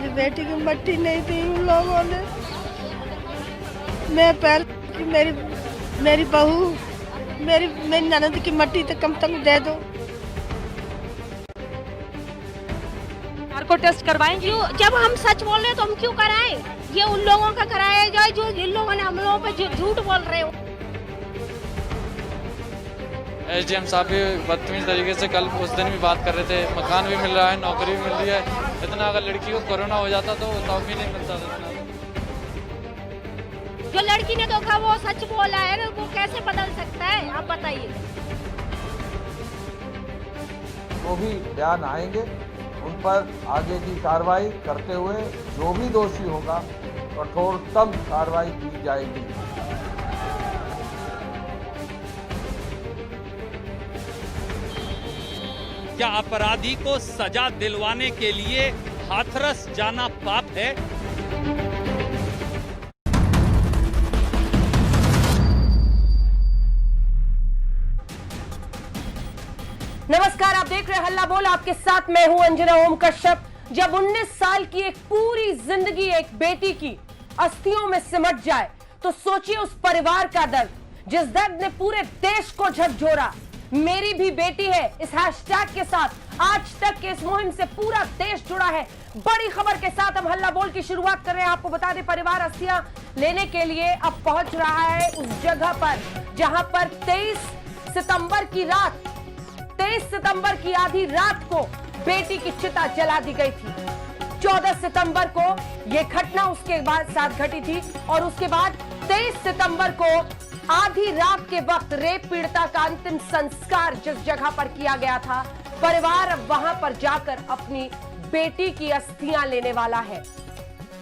हमारी बेटी की मट्टी नहीं दी उन लोगों ने। मैं पैर की मेरी बहू मेरी ननद की मट्टी तो कम से कम दे दो। को टेस्ट करवाएंगे। जब हम सच बोल रहे हैं तो हम क्यों कराएं? ये उन लोगों का कराया जाए जो जिन लोगों ने हम लोगों पे झूठ बोल रहे हो। एसडीएम साहब भी बदतमीज तरीके से कल उस दिन भी बात कर रहे थे, मकान भी मिल रहा है, नौकरी भी मिल रही है। इतना अगर लड़की को कोरोना हो जाता तो भी नहीं मिलता था। जो लड़की ने धोखा वो सच बोला है, वो कैसे बदल सकता है आप बताइए। वो भी बयान आएंगे, उन पर आगे की कार्रवाई करते हुए जो भी दोषी होगा कठोरतम कार्रवाई की जाएगी। क्या अपराधी को सजा दिलवाने के लिए हाथरस जाना पाप है? नमस्कार, आप देख रहे हैं हल्ला बोल। आपके साथ मैं हूं अंजना ओम कश्यप। जब 19 साल की एक पूरी जिंदगी एक बेटी की अस्थियों में सिमट जाए तो सोचिए उस परिवार का दर्द, जिस दर्द ने पूरे देश को झकझोरा। मेरी भी बेटी है इस हैशटैग के साथ आज तक के इस मुहिम से पूरा देश जुड़ा है। बड़ी खबर के साथ हम हल्ला बोल की शुरुआत कर रहे हैं। आपको बता दें, परिवार अस्थियां लेने के लिए अब पहुंच रहा है उस जगह पर जहां पर 23 सितंबर की आधी रात को बेटी की चिता जला दी गई थी। 14 सितंबर को यह घटना उसके बाद साथ घटी थी और उसके बाद 23 सितंबर को आधी रात के वक्त रेप पीड़िता का अंतिम संस्कार जिस जगह पर किया गया था, परिवार अब वहां पर जाकर अपनी बेटी की अस्थियां लेने वाला है।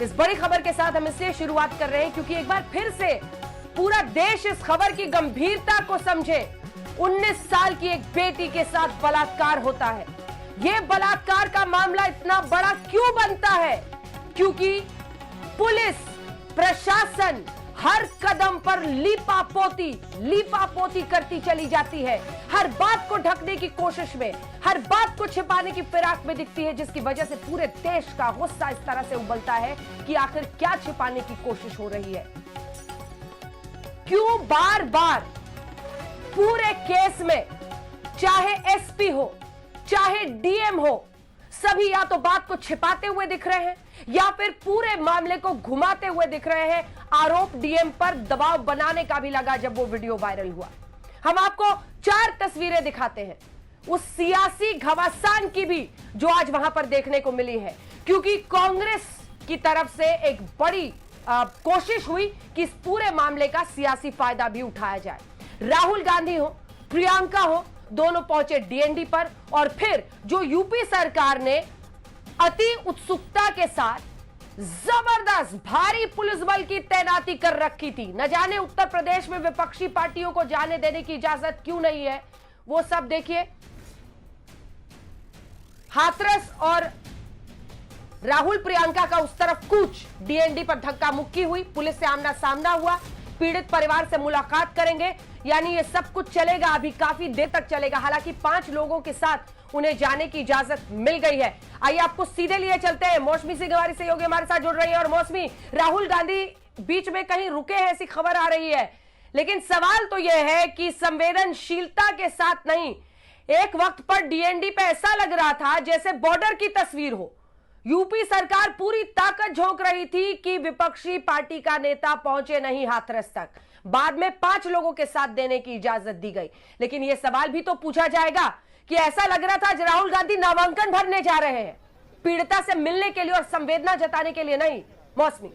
इस बड़ी खबर के साथ हम इसलिए शुरुआत कर रहे हैं क्योंकि एक बार फिर से पूरा देश इस खबर की गंभीरता को समझे। 19 साल की एक बेटी के साथ बलात्कार होता है। यह बलात्कार का मामला इतना बड़ा क्यों बनता है? क्योंकि पुलिस प्रशासन हर कदम पर लीपापोती करती चली जाती है। हर बात को ढकने की कोशिश में, हर बात को छिपाने की फिराक में दिखती है, जिसकी वजह से पूरे देश का गुस्सा इस तरह से उबलता है कि आखिर क्या छिपाने की कोशिश हो रही है। क्यों बार बार पूरे केस में चाहे एसपी हो चाहे डीएम हो, सभी या तो बात को छिपाते हुए दिख रहे हैं या फिर पूरे मामले को घुमाते हुए दिख रहे हैं। आरोप डीएम पर दबाव बनाने का भी लगा जब वो वीडियो वायरल हुआ। हम आपको 4 तस्वीरें दिखाते हैं उस सियासी घमासान की भी जो आज वहां पर देखने को मिली है, क्योंकि कांग्रेस की तरफ से एक बड़ी कोशिश हुई कि इस पूरे मामले का सियासी फायदा भी उठाया जाए। राहुल गांधी हो, प्रियंका हो, दोनों पहुंचे डीएनडी पर और फिर जो यूपी सरकार ने अति उत्सुकता के साथ जबरदस्त भारी पुलिस बल की तैनाती कर रखी थी। न जाने उत्तर प्रदेश में विपक्षी पार्टियों को जाने देने की इजाजत क्यों नहीं है, वो सब देखिए। हाथरस और राहुल प्रियंका का उस तरफ कूच, डीएनडी पर धक्का मुक्की हुई, पुलिस से आमना सामना हुआ, पीड़ित परिवार से मुलाकात करेंगे, यानी ये सब कुछ चलेगा, अभी काफी देर तक चलेगा। हालांकि 5 लोगों के साथ उन्हें जाने की इजाजत मिल गई है। आइए आपको सीधे लिए चलते हैं। मौसमी सिंह हमारी सहयोगी हमारे साथ जुड़ रही है। और मौसमी, राहुल गांधी बीच में कहीं रुके हैं ऐसी खबर आ रही है, लेकिन सवाल तो यह है कि संवेदनशीलता के साथ नहीं, एक वक्त पर डीएनडी पे ऐसा लग रहा था जैसे बॉर्डर की तस्वीर हो। यूपी सरकार पूरी ताकत झोंक रही थी कि विपक्षी पार्टी का नेता पहुंचे नहीं हाथरस तक। बाद में 5 लोगों के साथ देने की इजाजत दी गई, लेकिन यह सवाल भी तो पूछा जाएगा कि ऐसा लग रहा था राहुल गांधी नामांकन भरने जा रहे हैं, पीड़िता से मिलने के लिए और संवेदना जताने के लिए नहीं। मौसमी,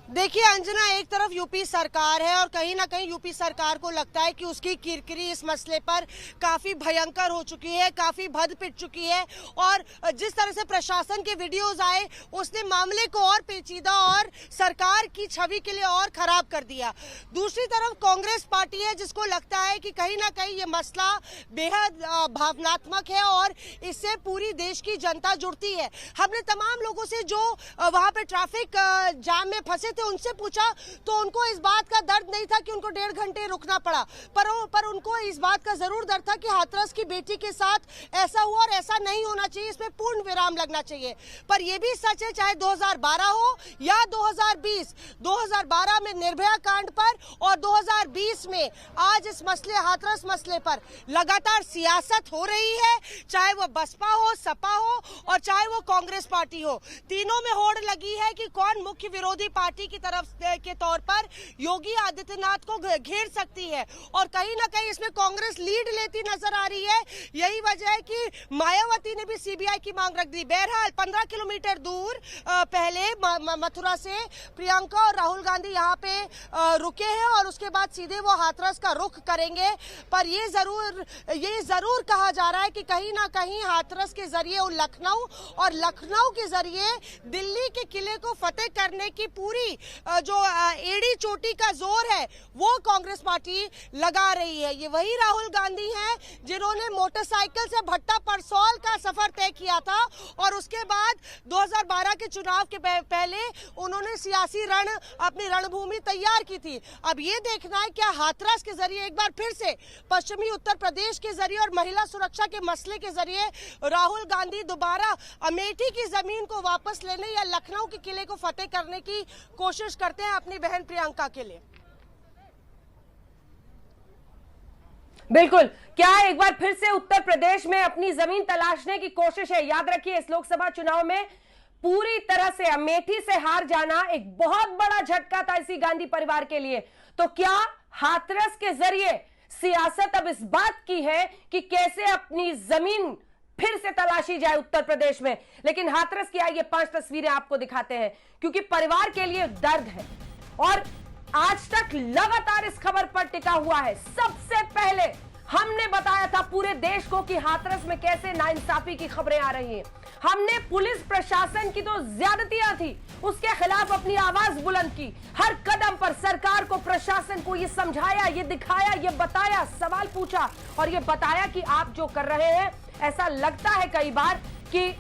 देखिए अंजना, एक तरफ यूपी सरकार है और कहीं ना कहीं यूपी सरकार को लगता है कि उसकी किरकिरी इस मसले पर काफी भयंकर हो चुकी है, काफी भद पिट चुकी है और जिस तरह से प्रशासन के वीडियोस आए उसने मामले को और पेचीदा और सरकार की छवि के लिए और खराब कर दिया। दूसरी तरफ कांग्रेस पार्टी है जिसको लगता है कि कहीं ना कहीं ये मसला बेहद भावनात्मक है और इससे पूरी देश की जनता जुड़ती है। हमने तमाम लोगों से जो वहां पे ट्रैफिक जाम में फंसे थे थे उनसे पूछा तो उनको इस बात का दर्द नहीं था कि उनको 1.5 घंटे रुकना पड़ा, पर उनको इस बात का जरूर दर्द था कि हाथरस की बेटी के साथ ऐसा हुआ और ऐसा नहीं होना चाहिए, इसमें पूर्ण विराम लगना चाहिए। पर यह भी सच है, चाहे 2012 हो या 2020, 2012 में निर्भया कांड पर और 2020 में आज इस मसले हाथरस मसले पर लगातार सियासत हो रही है, चाहे वो बसपा हो, सपा हो और चाहे वो कांग्रेस पार्टी हो। तीनों में होड़ लगी है कि कौन मुख्य विरोधी पार्टी की तरफ के तौर पर योगी आदित्यनाथ को घेर सकती है और कहीं ना कहीं इसमें कांग्रेस लीड लेती नजर आ रही है। यही वजह है कि मायावती ने भी सीबीआई की मांग रख दी। बहरहाल 15 किलोमीटर दूर पहले मथुरा से प्रियंका और राहुल गांधी यहाँ पे रुके हैं और उसके बाद सीधे वो हाथरस का रुख करेंगे। पर ये जरूर कहा जा रहा है कि कहीं ना कहीं हाथरस के जरिए वो लखनऊ और लखनऊ के जरिए दिल्ली के किले को फतेह करने की पूरी जो एड़ी चोटी का जोर है वो कांग्रेस पार्टी लगा रही है। ये वही राहुल गांधी हैं जिन्होंने मोटरसाइकिल से भट्टा परसौल का सफर तय किया था और उसके बाद 2012 के चुनाव के पहले उन्होंने सियासी अपनी रणभूमि तैयार की थी। अब ये देखना है क्या हाथरस के जरिए एक बार फिर से पश्चिमी उत्तर प्रदेश के जरिए और महिला सुरक्षा के मसले के जरिए राहुल गांधी दोबारा अमेठी की जमीन को वापस लेने या लखनऊ के किले को फतेह करने की कोशिश करते हैं अपनी बहन प्रियंका के लिए। बिल्कुल, क्या एक बार फिर से उत्तर प्रदेश में अपनी जमीन तलाशने की कोशिश है? याद रखिए, इस लोकसभा चुनाव में पूरी तरह से अमेठी से हार जाना एक बहुत बड़ा झटका था इसी गांधी परिवार के लिए। तो क्या हाथरस के जरिए सियासत अब इस बात की है कि कैसे अपनी जमीन फिर से तलाशी जाए उत्तर प्रदेश में? लेकिन हाथरस की आइए 5 तस्वीरें आपको दिखाते हैं, क्योंकि परिवार के लिए दर्द है और आज तक लगातार इस खबर पर टिका हुआ है। सबसे पहले हमने बताया था पूरे देश को कि हाथरस में कैसे नाइंसाफी की खबरें आ रही हैं। हमने पुलिस प्रशासन की तो ज्यादतियां थी उसके खिलाफ अपनी आवाज बुलंद की। हर कदम पर सरकार को, प्रशासन को ये समझाया, ये दिखाया, ये बताया, सवाल पूछा और ये बताया कि आप जो कर रहे हैं ऐसा लगता है कई बार कि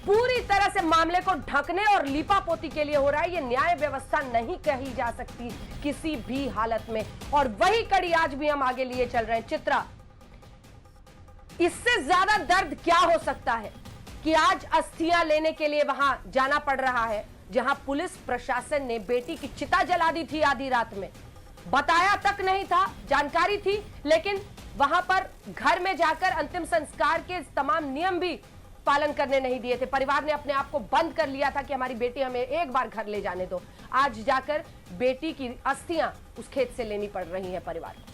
पूरी तरह से मामले को ढकने और लीपापोती के लिए हो रहा है। ये न्याय व्यवस्था नहीं कही जा सकती किसी भी हालत में और वही कड़ी आज भी हम आगे लिए चल रहे हैं। चित्रा, इससे ज्यादा दर्द क्या हो सकता है कि आज अस्थियां लेने के लिए वहां जाना पड़ रहा है जहां पुलिस प्रशासन ने बेटी की चिता जला दी थी आधी रात में। बताया तक नहीं था, जानकारी थी, लेकिन वहां पर घर में जाकर अंतिम संस्कार के तमाम नियम भी पालन करने नहीं दिए थे। परिवार ने अपने आप को बंद कर लिया था कि हमारी बेटी हमें एक बार घर ले जाने दो। आज जाकर बेटी की अस्थियां उस खेत से लेनी पड़ रही हैं परिवार को।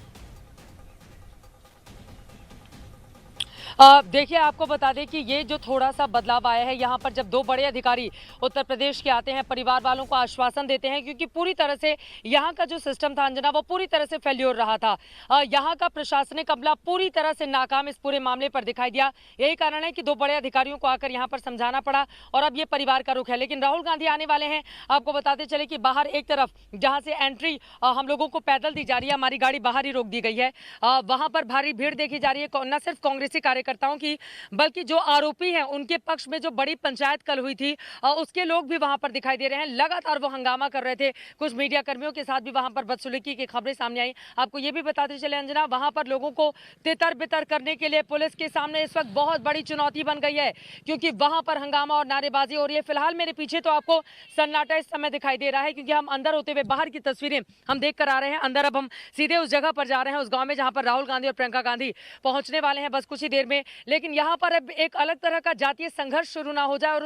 देखिए, आपको बता दें कि ये जो थोड़ा सा बदलाव आया है, यहाँ पर जब 2 बड़े अधिकारी उत्तर प्रदेश के आते हैं, परिवार वालों को आश्वासन देते हैं, क्योंकि पूरी तरह से यहाँ का जो सिस्टम था अंजना, वो पूरी तरह से फेल्योर रहा था। यहाँ का प्रशासनिक अमला पूरी तरह से नाकाम इस पूरे मामले पर दिखाई दिया। यही कारण है कि 2 बड़े अधिकारियों को आकर यहाँ पर समझाना पड़ा और अब ये परिवार का रुख है। लेकिन राहुल गांधी आने वाले हैं। आपको बताते चले कि बाहर एक तरफ जहाँ से एंट्री हम लोगों को पैदल दी जा रही है, हमारी गाड़ी बाहर ही रोक दी गई है, वहाँ पर भारी भीड़ देखी जा रही है। न सिर्फ कांग्रेसी कार्यकर्ताओं की, बल्कि जो आरोपी हैं उनके पक्ष में जो बड़ी पंचायत कल हुई थी उसके लोग भी वहां पर दिखाई दे रहे हैं। लगातार वो हंगामा कर रहे थे। कुछ मीडिया कर्मियों के साथ भी वहां पर बदसलूकी की खबरें सामने आई। आपको ये भी बताते चले अंजना, वहां पर लोगों को तितर बितर करने के लिए पुलिस के सामने इस वक्त बहुत बड़ी चुनौती बन गई है, क्योंकि वहां पर हंगामा और नारेबाजी हो रही है। फिलहाल मेरे पीछे तो आपको सन्नाटा इस समय दिखाई दे रहा है, क्योंकि हम अंदर होते हुए बाहर की तस्वीरें हम देख कर आ रहे हैं। अंदर अब हम सीधे उस जगह पर जा रहे हैं, उस गाँव में जहाँ पर राहुल गांधी और प्रियंका गांधी पहुंचने वाले हैं बस कुछ ही देर में। लेकिन यहाँ पर अब एक अलग तरह का जातीय संघर्ष शुरू ना हो जाए और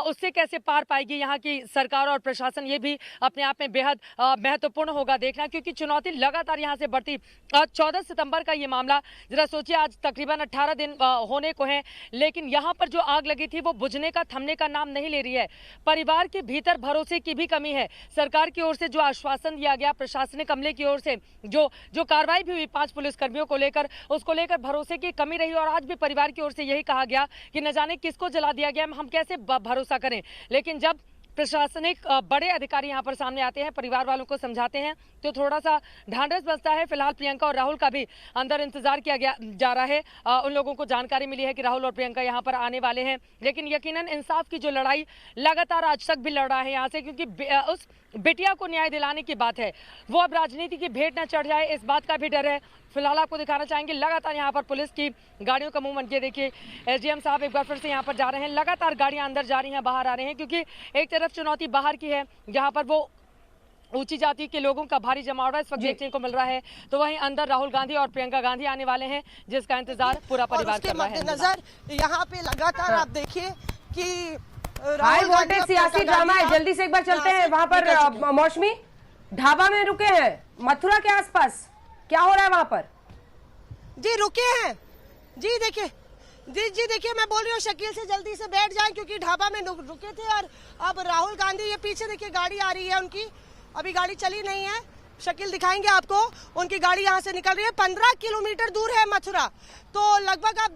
उससे कैसे पार पाएगी यहाँ की सरकार और प्रशासन, ये भी अपने आप में बेहद महत्वपूर्ण होगा देखना, क्योंकि चुनौती लगातार यहाँ से बढ़ती। 14 सितंबर का ये मामला, जरा सोचिए, आज तकरीबन 18 दिन होने को हैं, लेकिन यहाँ पर जो आग लगी थी वो बुझने का, थमने का नाम नहीं ले रही है। परिवार के भीतर भरोसे की भी कमी है। सरकार की ओर से जो आश्वासन दिया गया, प्रशासनिक अमले की ओर से जो कार्रवाई भी हुई 5 पुलिसकर्मियों को लेकर, उसको लेकर भरोसे की कमी रही और आज भी परिवार की ओर से यही कहा गया कि न जाने किसको जला दिया गया, हम कैसे भरोसा करें। लेकिन जब प्रशासनिक बड़े अधिकारी यहाँ पर सामने आते हैं, परिवार वालों को समझाते हैं तो थोड़ा सा ढांढस बसता है। फिलहाल प्रियंका और राहुल का भी अंदर इंतजार किया जा रहा है। उन लोगों को जानकारी मिली है कि राहुल और प्रियंका यहाँ पर आने वाले हैं, लेकिन यकीनन इंसाफ की जो लड़ाई लगातार आज तक भी लड़ रहा है यहाँ से, क्योंकि उस बिटिया को न्याय दिलाने की बात है, वो अब राजनीति की भेंट न चढ़ जाए, इस बात का भी डर है। फिलहाल आपको दिखाना चाहेंगे लगातार यहाँ पर पुलिस की गाड़ियों का मूवमेंट। ये देखिए एसडीएम साहब एक बार फिर से यहाँ पर जा रहे हैं, लगातार गाड़ियां अंदर जा रही हैं, बाहर आ रहे हैं, क्योंकि एक तरफ चुनौती बाहर की है जहाँ पर वो ऊंची जाति के लोगों का भारी जमावड़ा इस वक्त देखने को मिल रहा है, तो वहीं अंदर राहुल गांधी और प्रियंका गांधी आने वाले हैं, जिसका इंतजार पूरा परिवार कर रहा है। मद्देनजर यहाँ पे लगातार आप देखिए कि हाई वोल्टेज सियासी ड्रामा है। जल्दी से एक बार चलते हैं वहां पर। मौसमी ढाबा में रुके हैं मथुरा के आसपास, क्या हो रहा है वहां पर? जी रुके हैं जी, देखिए जी देखिए, मैं बोल रही हूँ शकील से जल्दी से बैठ जाएं, क्योंकि ढाबा में रुके थे। और अब राहुल गांधी, ये पीछे देखिए गाड़ी आ रही है उनकी, अभी गाड़ी चली नहीं है, शकील दिखाएंगे आपको, उनकी गाड़ी यहाँ से निकल रही है। 15 किलोमीटर दूर है मथुरा, तो लगभग आप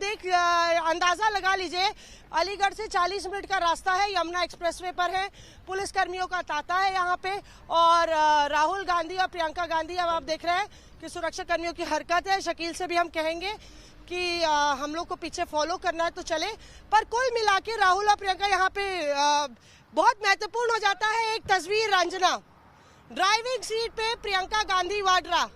अंदाजा लगा लीजिए, अलीगढ़ से 40 मिनट का रास्ता है, यमुना एक्सप्रेसवे पर है। पुलिस कर्मियों का तांता है यहाँ पे, और राहुल गांधी और प्रियंका गांधी, अब आप देख रहे हैं कि सुरक्षा कर्मियों की हरकत है। शकील से भी हम कहेंगे कि हम लोग को पीछे फॉलो करना है तो चले, पर कुल मिला के राहुल और प्रियंका यहाँ पे बहुत महत्वपूर्ण हो जाता है एक तस्वीर। रंजना ड्राइविंग सीट पे प्रियंका गांधी वाड्रा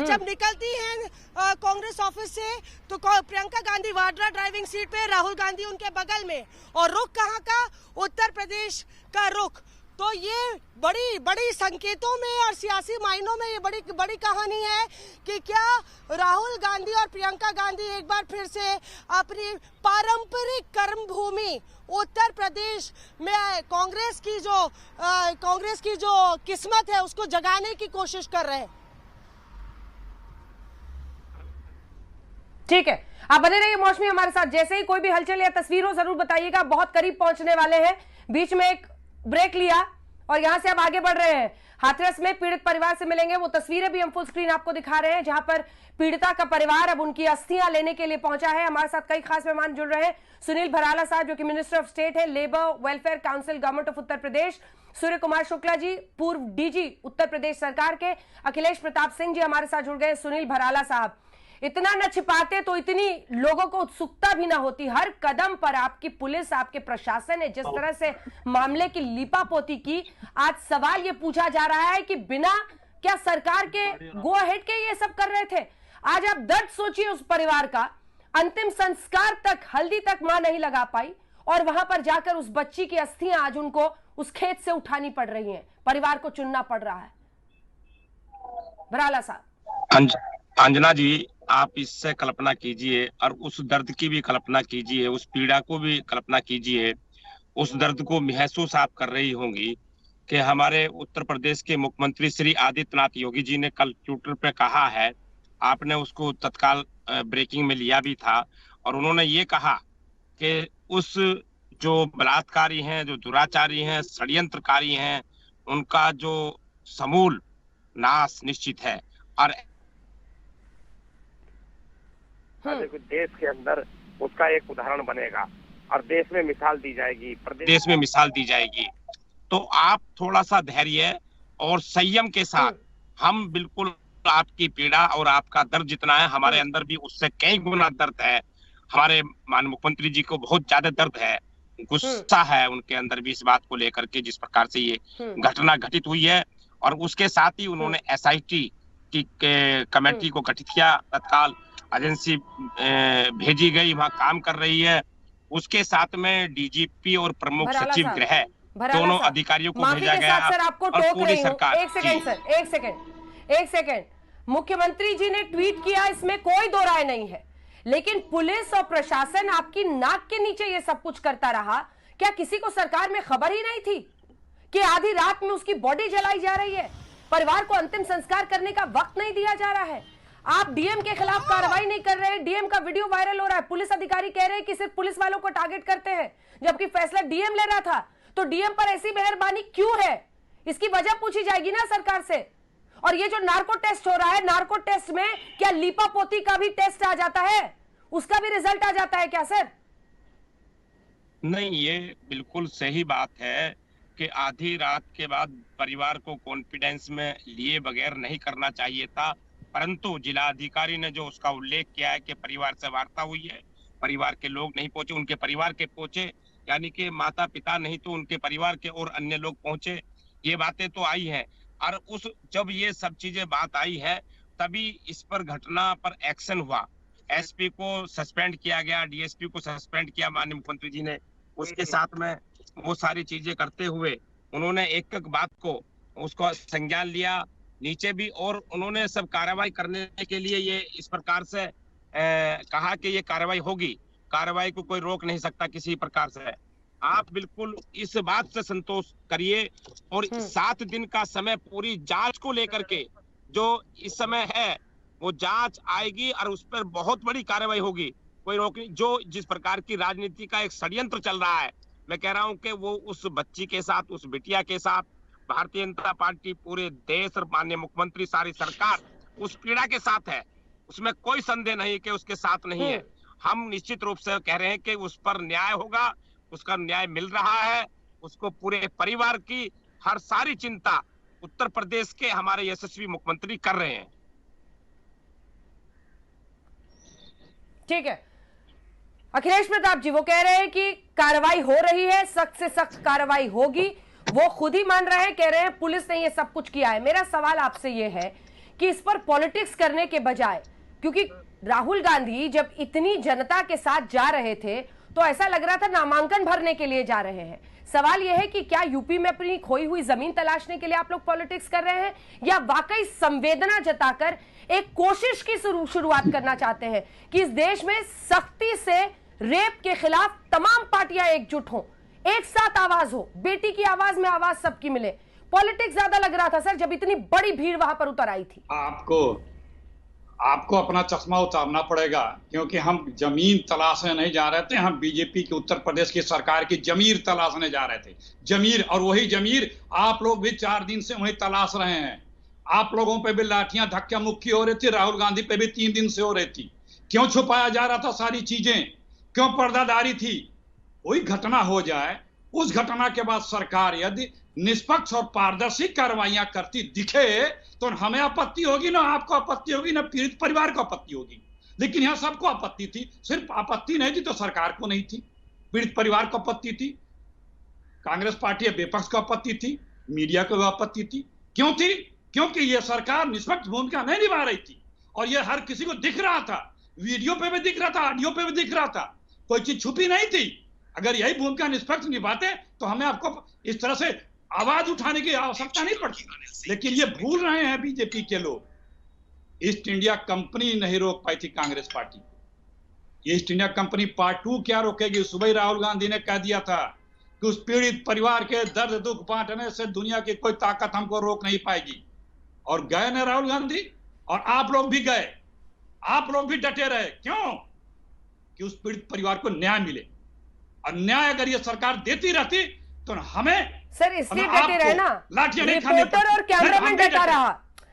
जब निकलती हैं कांग्रेस ऑफिस से, तो प्रियंका गांधी वाड्रा ड्राइविंग सीट पे, राहुल गांधी उनके बगल में, और रुख कहाँ का? उत्तर प्रदेश का रुख। तो ये बड़ी बड़ी संकेतों में और सियासी मायनों में ये बड़ी बड़ी कहानी है कि क्या राहुल गांधी और प्रियंका गांधी एक बार फिर से अपनी पारंपरिक कर्मभूमि उत्तर प्रदेश में कांग्रेस की जो किस्मत है उसको जगाने की कोशिश कर रहे हैं। ठीक है, आप बने रहिए मौसमी हमारे साथ, जैसे ही कोई भी हलचल या तस्वीर हो जरूर बताइएगा। बहुत करीब पहुंचने वाले हैं, बीच में एक ब्रेक लिया और यहां से अब आगे बढ़ रहे हैं। हाथरस में पीड़ित परिवार से मिलेंगे, वो तस्वीरें भी हम फुल स्क्रीन आपको दिखा रहे हैं, जहां पर पीड़िता का परिवार अब उनकी अस्थियां लेने के लिए पहुंचा है। हमारे साथ कई खास मेहमान जुड़ रहे हैं। सुनील भराला साहब जो कि मिनिस्टर ऑफ स्टेट है, labour welfare council, government of Uttar Pradesh. Surya Kumar Shukla ji, पूर्व डीजी उत्तर प्रदेश सरकार के। अखिलेश प्रताप सिंह जी हमारे साथ जुड़ गए। सुनील भराला साहब, इतना न छिपाते तो इतनी लोगों को उत्सुकता भी ना होती। हर कदम पर आपकी पुलिस, आपके प्रशासन ने जिस तरह से मामले की लीपापोती की, आज सवाल ये पूछा जा रहा है कि बिना क्या सरकार के गो अहेड के ये सब कर रहे थे? आज आप दर्द सोचिए उस परिवार का, अंतिम संस्कार तक, हल्दी तक मां नहीं लगा पाई, और वहां पर जाकर उस बच्ची की अस्थियां आज उनको उस खेत से उठानी पड़ रही हैं, परिवार को चुनना पड़ रहा है। भराला साहब। अंजना जी, आप इससे कल्पना कीजिए और उस दर्द की भी कल्पना कीजिए, उस पीड़ा को भी कल्पना कीजिए। उस दर्द को महसूस आप कर रही होंगी कि हमारे उत्तर प्रदेश के मुख्यमंत्री श्री आदित्यनाथ योगी जी ने कल ट्विटर पे कहा है, आपने उसको तत्काल ब्रेकिंग में लिया भी था, और उन्होंने ये कहा कि उस जो बलात्कारी हैं, जो दुराचारी हैं, षड्यंत्रकारी हैं, उनका जो समूल नाश निश्चित है। और देश के अंदर उसका एक उदाहरण बनेगा और देश में मिसाल दी जाएगी, देश में मिसाल दी जाएगी। तो आप थोड़ा सा धैर्य और संयम के साथ, हम बिल्कुल आपकी पीड़ा और आपका दर्द जितना है हमारे अंदर भी उससे कई गुना दर्द है। हमारे माननीय मुख्यमंत्री जी को बहुत ज्यादा दर्द है, गुस्सा है उनके अंदर भी इस बात को लेकर के जिस प्रकार से ये घटना घटित हुई है। और उसके साथ ही उन्होंने SIT की कमेटी को गठित किया, तत्काल एजेंसी भेजी गई, वहां काम कर रही है। उसके साथ में DGP और प्रमुख सचिव गृह दोनों अधिकारियों को भेजा गया। सर आपको टोक रही हूं, एक सेकंड सर, एक सेकंड। मुख्यमंत्री जी ने ट्वीट किया, इसमें कोई दो राय नहीं है, लेकिन पुलिस और प्रशासन आपकी नाक के नीचे ये सब कुछ करता रहा। क्या किसी को सरकार में खबर ही नहीं थी कि आधी रात में उसकी बॉडी जलाई जा रही है, परिवार को अंतिम संस्कार करने का वक्त नहीं दिया जा रहा है? आप डीएम के खिलाफ कार्रवाई नहीं कर रहे, डीएम का वीडियो वायरल हो रहा है, पुलिस अधिकारी कह रहे हैं कि सिर्फ पुलिस वालों को टारगेट करते हैं, जबकि फैसला डीएम ले रहा था। तो डीएम पर ऐसी मेहरबानी क्यों है? इसकी वजह पूछी जाएगी ना सरकार से। और ये जो नार्को टेस्ट हो रहा है, नार्को टेस्ट में क्या लीपापोती का भी टेस्ट आ जाता है, उसका भी रिजल्ट आ जाता है क्या सर? नहीं, ये बिल्कुल सही बात है कि आधी रात के बाद परिवार को कॉन्फिडेंस में लिए बगैर नहीं करना चाहिए था, परंतु जिलाधिकारी ने जो उसका उल्लेख किया है कि परिवार से वार्ता हुई है, परिवार के लोग नहीं पहुंचे, उनके परिवार के पहुंचे, यानी कि माता पिता नहीं तो उनके परिवार के और अन्य लोग पहुंचे, ये बातें तो आई हैं। और जब ये सब चीजें बात आई है तभी इस पर घटना पर एक्शन हुआ। एसपी को सस्पेंड किया गया, डीएसपी को सस्पेंड किया माननीय मुख्यमंत्री जी ने। उसके साथ में वो सारी चीजें करते हुए उन्होंने एक एक बात को उसको संज्ञान लिया नीचे भी, और उन्होंने सब कार्रवाई करने के लिए ये इस प्रकार से कहा कि ये कार्रवाई होगी, कार्रवाई को कोई रोक नहीं सकता किसी प्रकार से। आप बिल्कुल इस बात से संतोष करिए, और 7 दिन का समय पूरी जांच को लेकर के जो इस समय है वो जांच आएगी और उस पर बहुत बड़ी कार्रवाई होगी, कोई रोक नहीं। जो जिस प्रकार की राजनीति का एक षड्यंत्र चल रहा है, मैं कह रहा हूं कि वो उस बच्ची के साथ, उस बिटिया के साथ भारतीय जनता पार्टी, पूरे देश और माननीय मुख्यमंत्री, सारी सरकार उस पीड़ा के साथ है, उसमें कोई संदेह नहीं कि उसके साथ नहीं है। हम निश्चित रूप से कह रहे हैं कि उस पर न्याय होगा, उसका न्याय मिल रहा है, उसको पूरे परिवार की हर सारी चिंता उत्तर प्रदेश के हमारे यशस्वी मुख्यमंत्री कर रहे हैं। ठीक है, अखिलेश प्रताप जी वो कह रहे हैं कि कार्रवाई हो रही है, सख्त से सख्त कार्रवाई होगी, वो खुद ही मान रहे हैं, कह रहे हैं पुलिस ने ये सब कुछ किया है। मेरा सवाल आपसे ये है कि इस पर पॉलिटिक्स करने के बजाय, क्योंकि राहुल गांधी जब इतनी जनता के साथ जा रहे थे तो ऐसा लग रहा था नामांकन भरने के लिए जा रहे हैं। सवाल यह है कि क्या यूपी में अपनी खोई हुई जमीन तलाशने के लिए आप लोग पॉलिटिक्स कर रहे हैं, या वाकई संवेदना जताकर एक कोशिश की शुरुआत करना चाहते हैं कि इस देश में सख्ती से रेप के खिलाफ तमाम पार्टियां एकजुट हों, एक साथ आवाज हो, बेटी की आवाज में आवाज सबकी मिले। पॉलिटिक्स ज्यादा लग रहा था सर जब इतनी बड़ी भीड़ वहां पर उतर आई थी। आपको अपना चश्मा उतारना पड़ेगा, क्योंकि हम जमीन तलाशने नहीं जा रहे थे, हम बीजेपी की उत्तर प्रदेश की सरकार की जमीर तलाशने जा रहे थे। जमीर, और वही जमीर आप लोग भी 4 दिन से वही तलाश रहे हैं। आप लोगों पे भी लाठियां धक्का मुक्की हो रही थी, राहुल गांधी पे भी 3 दिन से हो रही थी। क्यों छुपाया जा रहा था सारी चीजें, क्यों पर्दादारी थी? कोई घटना हो जाए, उस घटना के बाद सरकार यदि निष्पक्ष और पारदर्शी कार्रवाइयां करती दिखे तो हमें आपत्ति होगी, ना आपको आपत्ति होगी, ना पीड़ित परिवार को आपत्ति होगी। लेकिन यहां सबको आपत्ति थी। सिर्फ आपत्ति नहीं थी तो सरकार को नहीं थी, पीड़ित परिवार को आपत्ति थी, कांग्रेस पार्टी विपक्ष को आपत्ति थी, मीडिया को आपत्ति थी। क्यों थी? क्योंकि यह सरकार निष्पक्ष भूमिका नहीं निभा रही थी, और यह हर किसी को दिख रहा था, वीडियो पे भी दिख रहा था, ऑडियो पे भी दिख रहा था, कोई चीज छुपी नहीं थी। अगर यही भूमिका निष्पक्ष निभाते तो हमें आपको इस तरह से आवाज उठाने की आवश्यकता नहीं पड़ती। लेकिन ये भूल रहे हैं बीजेपी के लोग। ईस्ट इंडिया कंपनी नहीं रोक पाई थी Congress party. East India company part 2 क्या रोकेगी? सुबह राहुल गांधी ने कह दिया था कि उस पीड़ित परिवार के दर्द दुख बांटने से दुनिया की कोई ताकत हमको रोक नहीं पाएगी। और गए ना राहुल गांधी, और आप लोग भी गए, आप लोग भी डटे रहे। क्यों? कि उस पीड़ित परिवार को न्याय मिले, और न्याय अगर ये सरकार देती रहती तो हमें सर इसलिए डटे रहे ना, रिपोर्टर और कैमरामैन डटा रहा।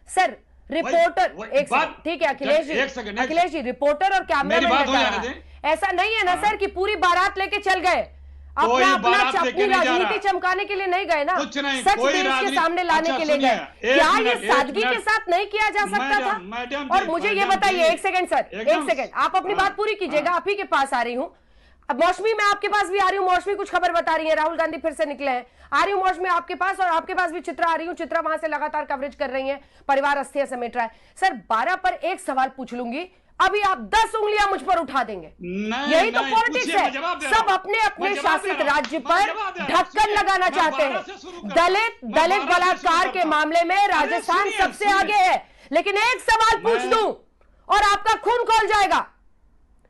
सर रिपोर्टर, एक सेकंड, ठीक है अखिलेश जी, रिपोर्टर और कैमरामैन डटा रहा। ऐसा नहीं है ना सर कि पूरी बारात लेके चल गए, अपनी राजनीति चमकाने के लिए नहीं गए ना, सच देश के सामने लाने के लिए गए। क्या ये सादगी के साथ नहीं किया जा सकता था? और मुझे ये बताइए, एक सेकंड सर, एक सेकंड, आप अपनी बात पूरी कीजिएगा, आप ही के पास आ रही हूँ। अब मौसमी, मैं आपके पास भी आ रही हूँ, मौसमी कुछ खबर बता रही है, राहुल गांधी फिर से निकले हैं। आ रही हूँ मौसमी आपके पास, और आपके पास भी चित्रा आ रही हूँ, चित्रा वहां से लगातार कवरेज कर रही है, परिवार अस्थियां समेट रहा है। सर 12 पर एक सवाल पूछ लूंगी, अभी आप 10 उंगलियां मुझ पर उठा देंगे। यही तो पॉलिटिक्स है, सब अपने अपने शासित राज्य पर ढक्कन लगाना चाहते हैं। दलित बलात्कार के मामले में राजस्थान सबसे आगे है, लेकिन एक सवाल पूछ दूं और आपका खून खौल जाएगा।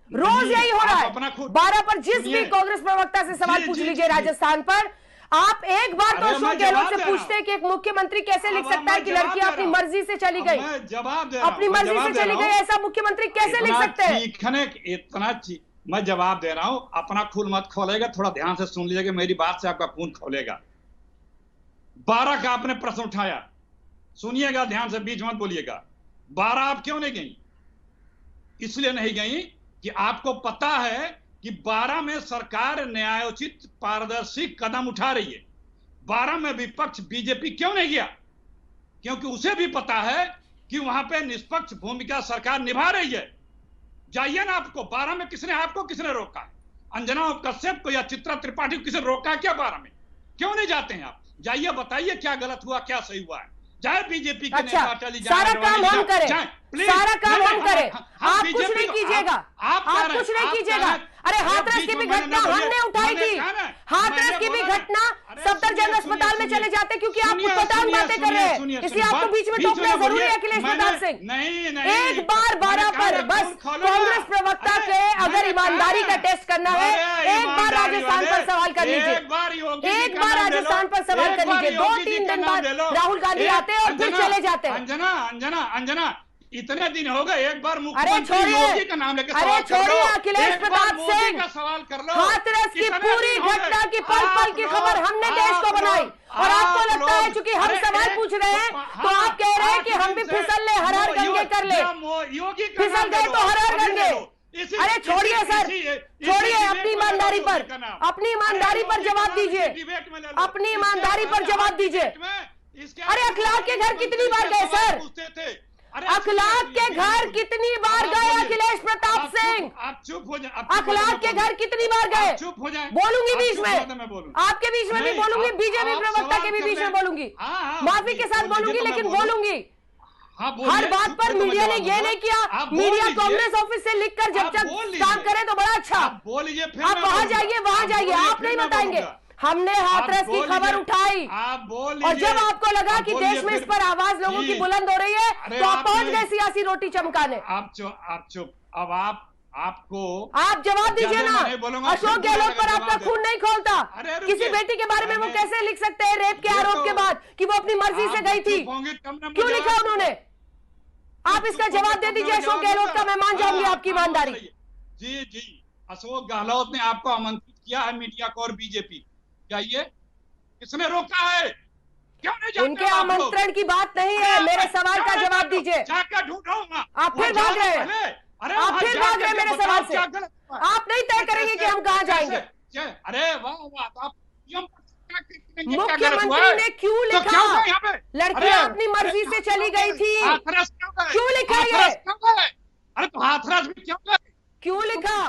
रोज यही हो रहा है। 12 पर जिस भी कांग्रेस प्रवक्ता से सवाल पूछ लीजिए राजस्थान पर, आप एक बार तो अशोक गहलोत से पूछते हैं कि एक मुख्यमंत्री कैसे लिख सकता है कि लड़कियां अपनी मर्जी से चली गई, अपनी मर्जी से चली गई, ऐसा मुख्यमंत्री कैसे लिख सकते हैं? मैं जवाब दे रहा हूं, अपना खून मत खोलेगा, थोड़ा ध्यान से सुन लीजिएगा, मेरी बात से आपका खून खोलेगा। 12 का आपने प्रश्न उठाया, सुनिएगा ध्यान से, बीच मत बोलिएगा। 12 आप क्यों नहीं गई? इसलिए नहीं गई कि आपको पता है कि 12 में सरकार न्यायोचित पारदर्शी कदम उठा रही है। 12 में विपक्ष बीजेपी क्यों नहीं गया? क्योंकि उसे भी पता है कि वहां पे निष्पक्ष भूमिका सरकार निभा रही है। जाइए ना, आपको 12 में किसने रोका है? अंजना कश्यप को या चित्रा त्रिपाठी को किसने रोका है क्या 12 में? क्यों नहीं जाते हैं आप? जाइए, बताइए क्या गलत हुआ, क्या सही हुआ है। चाहे बीजेपी के अच्छा, नेता चली जाए, सारा काम हम करें, सारा काम हम करें, आप कुछ नहीं कीजिएगा, आप कुछ नहीं कीजिएगा। अरे हाथरस की भी घटना हमने उठाई थी, हाथरस की भी घटना सफदरजंग अस्पताल में चले जाते क्योंकि आप कुछ बातें कर रहे हैं, इसलिए आपको बीच में टोकना जरूरी है। अखिलेश प्रताप सिंह, एक बार 12 पर बस कांग्रेस प्रवक्ता के अगर ईमानदारी का टेस्ट करना है, एक बार राजस्थान पर सवाल कर लीजिए, एक बार राजस्थान पर सवाल कर लीजिए। 2-3 दिन बाद राहुल गांधी आते हैं और फिर चले जाते हैं। अंजना इतने दिन हो गए, एक बार मुख्यमंत्री योगी का नाम लेकर सवाल कर लो। अखिलेश प्रताप सिंह का सवाल कर लो। हाथरस की पूरी घटना की पल की खबर हमने देश को बनाई और आपको लगता है चूंकि हम सवाल पूछ रहे हैं तो आप कह रहे हैं कि हम भी फिसल ले, हर हर गंगे कर ले। फिसल गए तो हर हर गंगे। अरे छोड़िए सर, छोड़िए, अपनी ईमानदारी पर जवाब दीजिए, अपनी ईमानदारी पर जवाब दीजिए। अरे अखलाक के घर कितनी बार गए सर? अखलाक के घर कितनी बार गए अखिलेश प्रताप सिंह? आप चुप हो जाए। अखलाक के घर कितनी बार गए? चुप हो जाए। बोलूंगी बीच में, आपके बीच में भी बोलूंगी, बीजेपी प्रवक्ता के भी बीच में बोलूंगी, माफी के साथ बोलूंगी, लेकिन बोलूंगी। हर बात पर मीडिया ने ये नहीं किया, मीडिया कांग्रेस ऑफिस से लिखकर जब काम करे तो बड़ा अच्छा। आप वहां जाइए, आप नहीं बताएंगे। हमने हाथरस की खबर उठाई और जब आपको लगा कि देश में इस पर आवाज लोगों की बुलंद हो रही है तो आप पहुंच गए सियासी रोटी चमकाने। आप चुप। अब आप जवाब दीजिए ना। अशोक गहलोत पर आपका खून नहीं खोलता। किसी बेटी के बारे में वो कैसे लिख सकते हैं रेप के आरोप के बाद कि वो अपनी मर्जी से गई थी? क्यों लिखा उन्होंने? आप इसका जवाब दे दीजिए अशोक गहलोत का, मैं मान जाऊंगी आपकी ईमानदारी। जी, अशोक गहलोत ने आपको आमंत्रित किया है मीडिया को और बीजेपी, जाइए। किसने रोका है? क्यों नहीं जाते? उनके आमंत्रण की बात नहीं है, मेरे सवाल का जवाब दीजिए। जाकर ढूंढूंगा। आप फिर भाग रहे हैं, आप फिर भाग रहे हैं मेरे सवाल से। आप नहीं तय करेंगे कि हम कहाँ जाएंगे। अरे वाह, मुख्यमंत्री ने क्यों लिखा लड़कियां अपनी मर्जी से चली गई थी? क्यों लिखा ये? अरे तो हाथरस भी क्यों लिखा?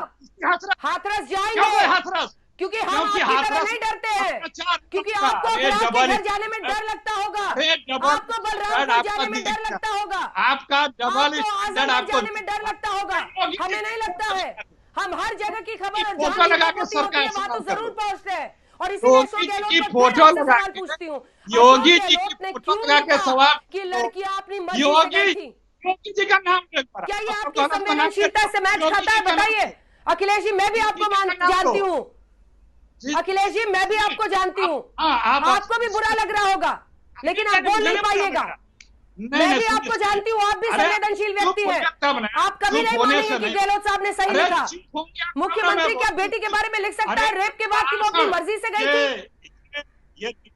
हाथरस जाएंगे क्योंकि हम आपकी तरह नहीं डरते हैं, क्योंकि आपको अपराध के घर जाने में डर लगता होगा, आपको बलरामपुर जाने में डर लगता होगा, आपको आजमगढ़ जाने में डर लगता होगा। हमें नहीं लगता है, हम हर जगह की खबर वहां तो जरूर पहुंचते हैं। और इसीलिए अशोक गहलोत पर सवाल पूछती हूँ, योगी जी ने क्यों लगा सवाल कि लड़कियां अपनी मर्जी से गई थी? योगी जी का नाम क्या ये आपकी संवेदनशीलता से मैच खाता है? बताइए अखिलेश जी, मैं भी आपको जानती हूँ। अखिलेश जी, मैं भी आपको जानती हूँ, आपको भी बुरा लग रहा होगा, लेकिन आप बोल नहीं पाइएगा। मैं भी आपको जानती हूँ, आप भी संवेदनशील व्यक्ति हैं। आप कभी नहीं मानेंगे कि गहलोत साहब ने सही लिखा। मुख्यमंत्री क्या बेटी के बारे में लिख सकता है रेप के बाद कि वो अपनी मर्जी से गई थी? यदि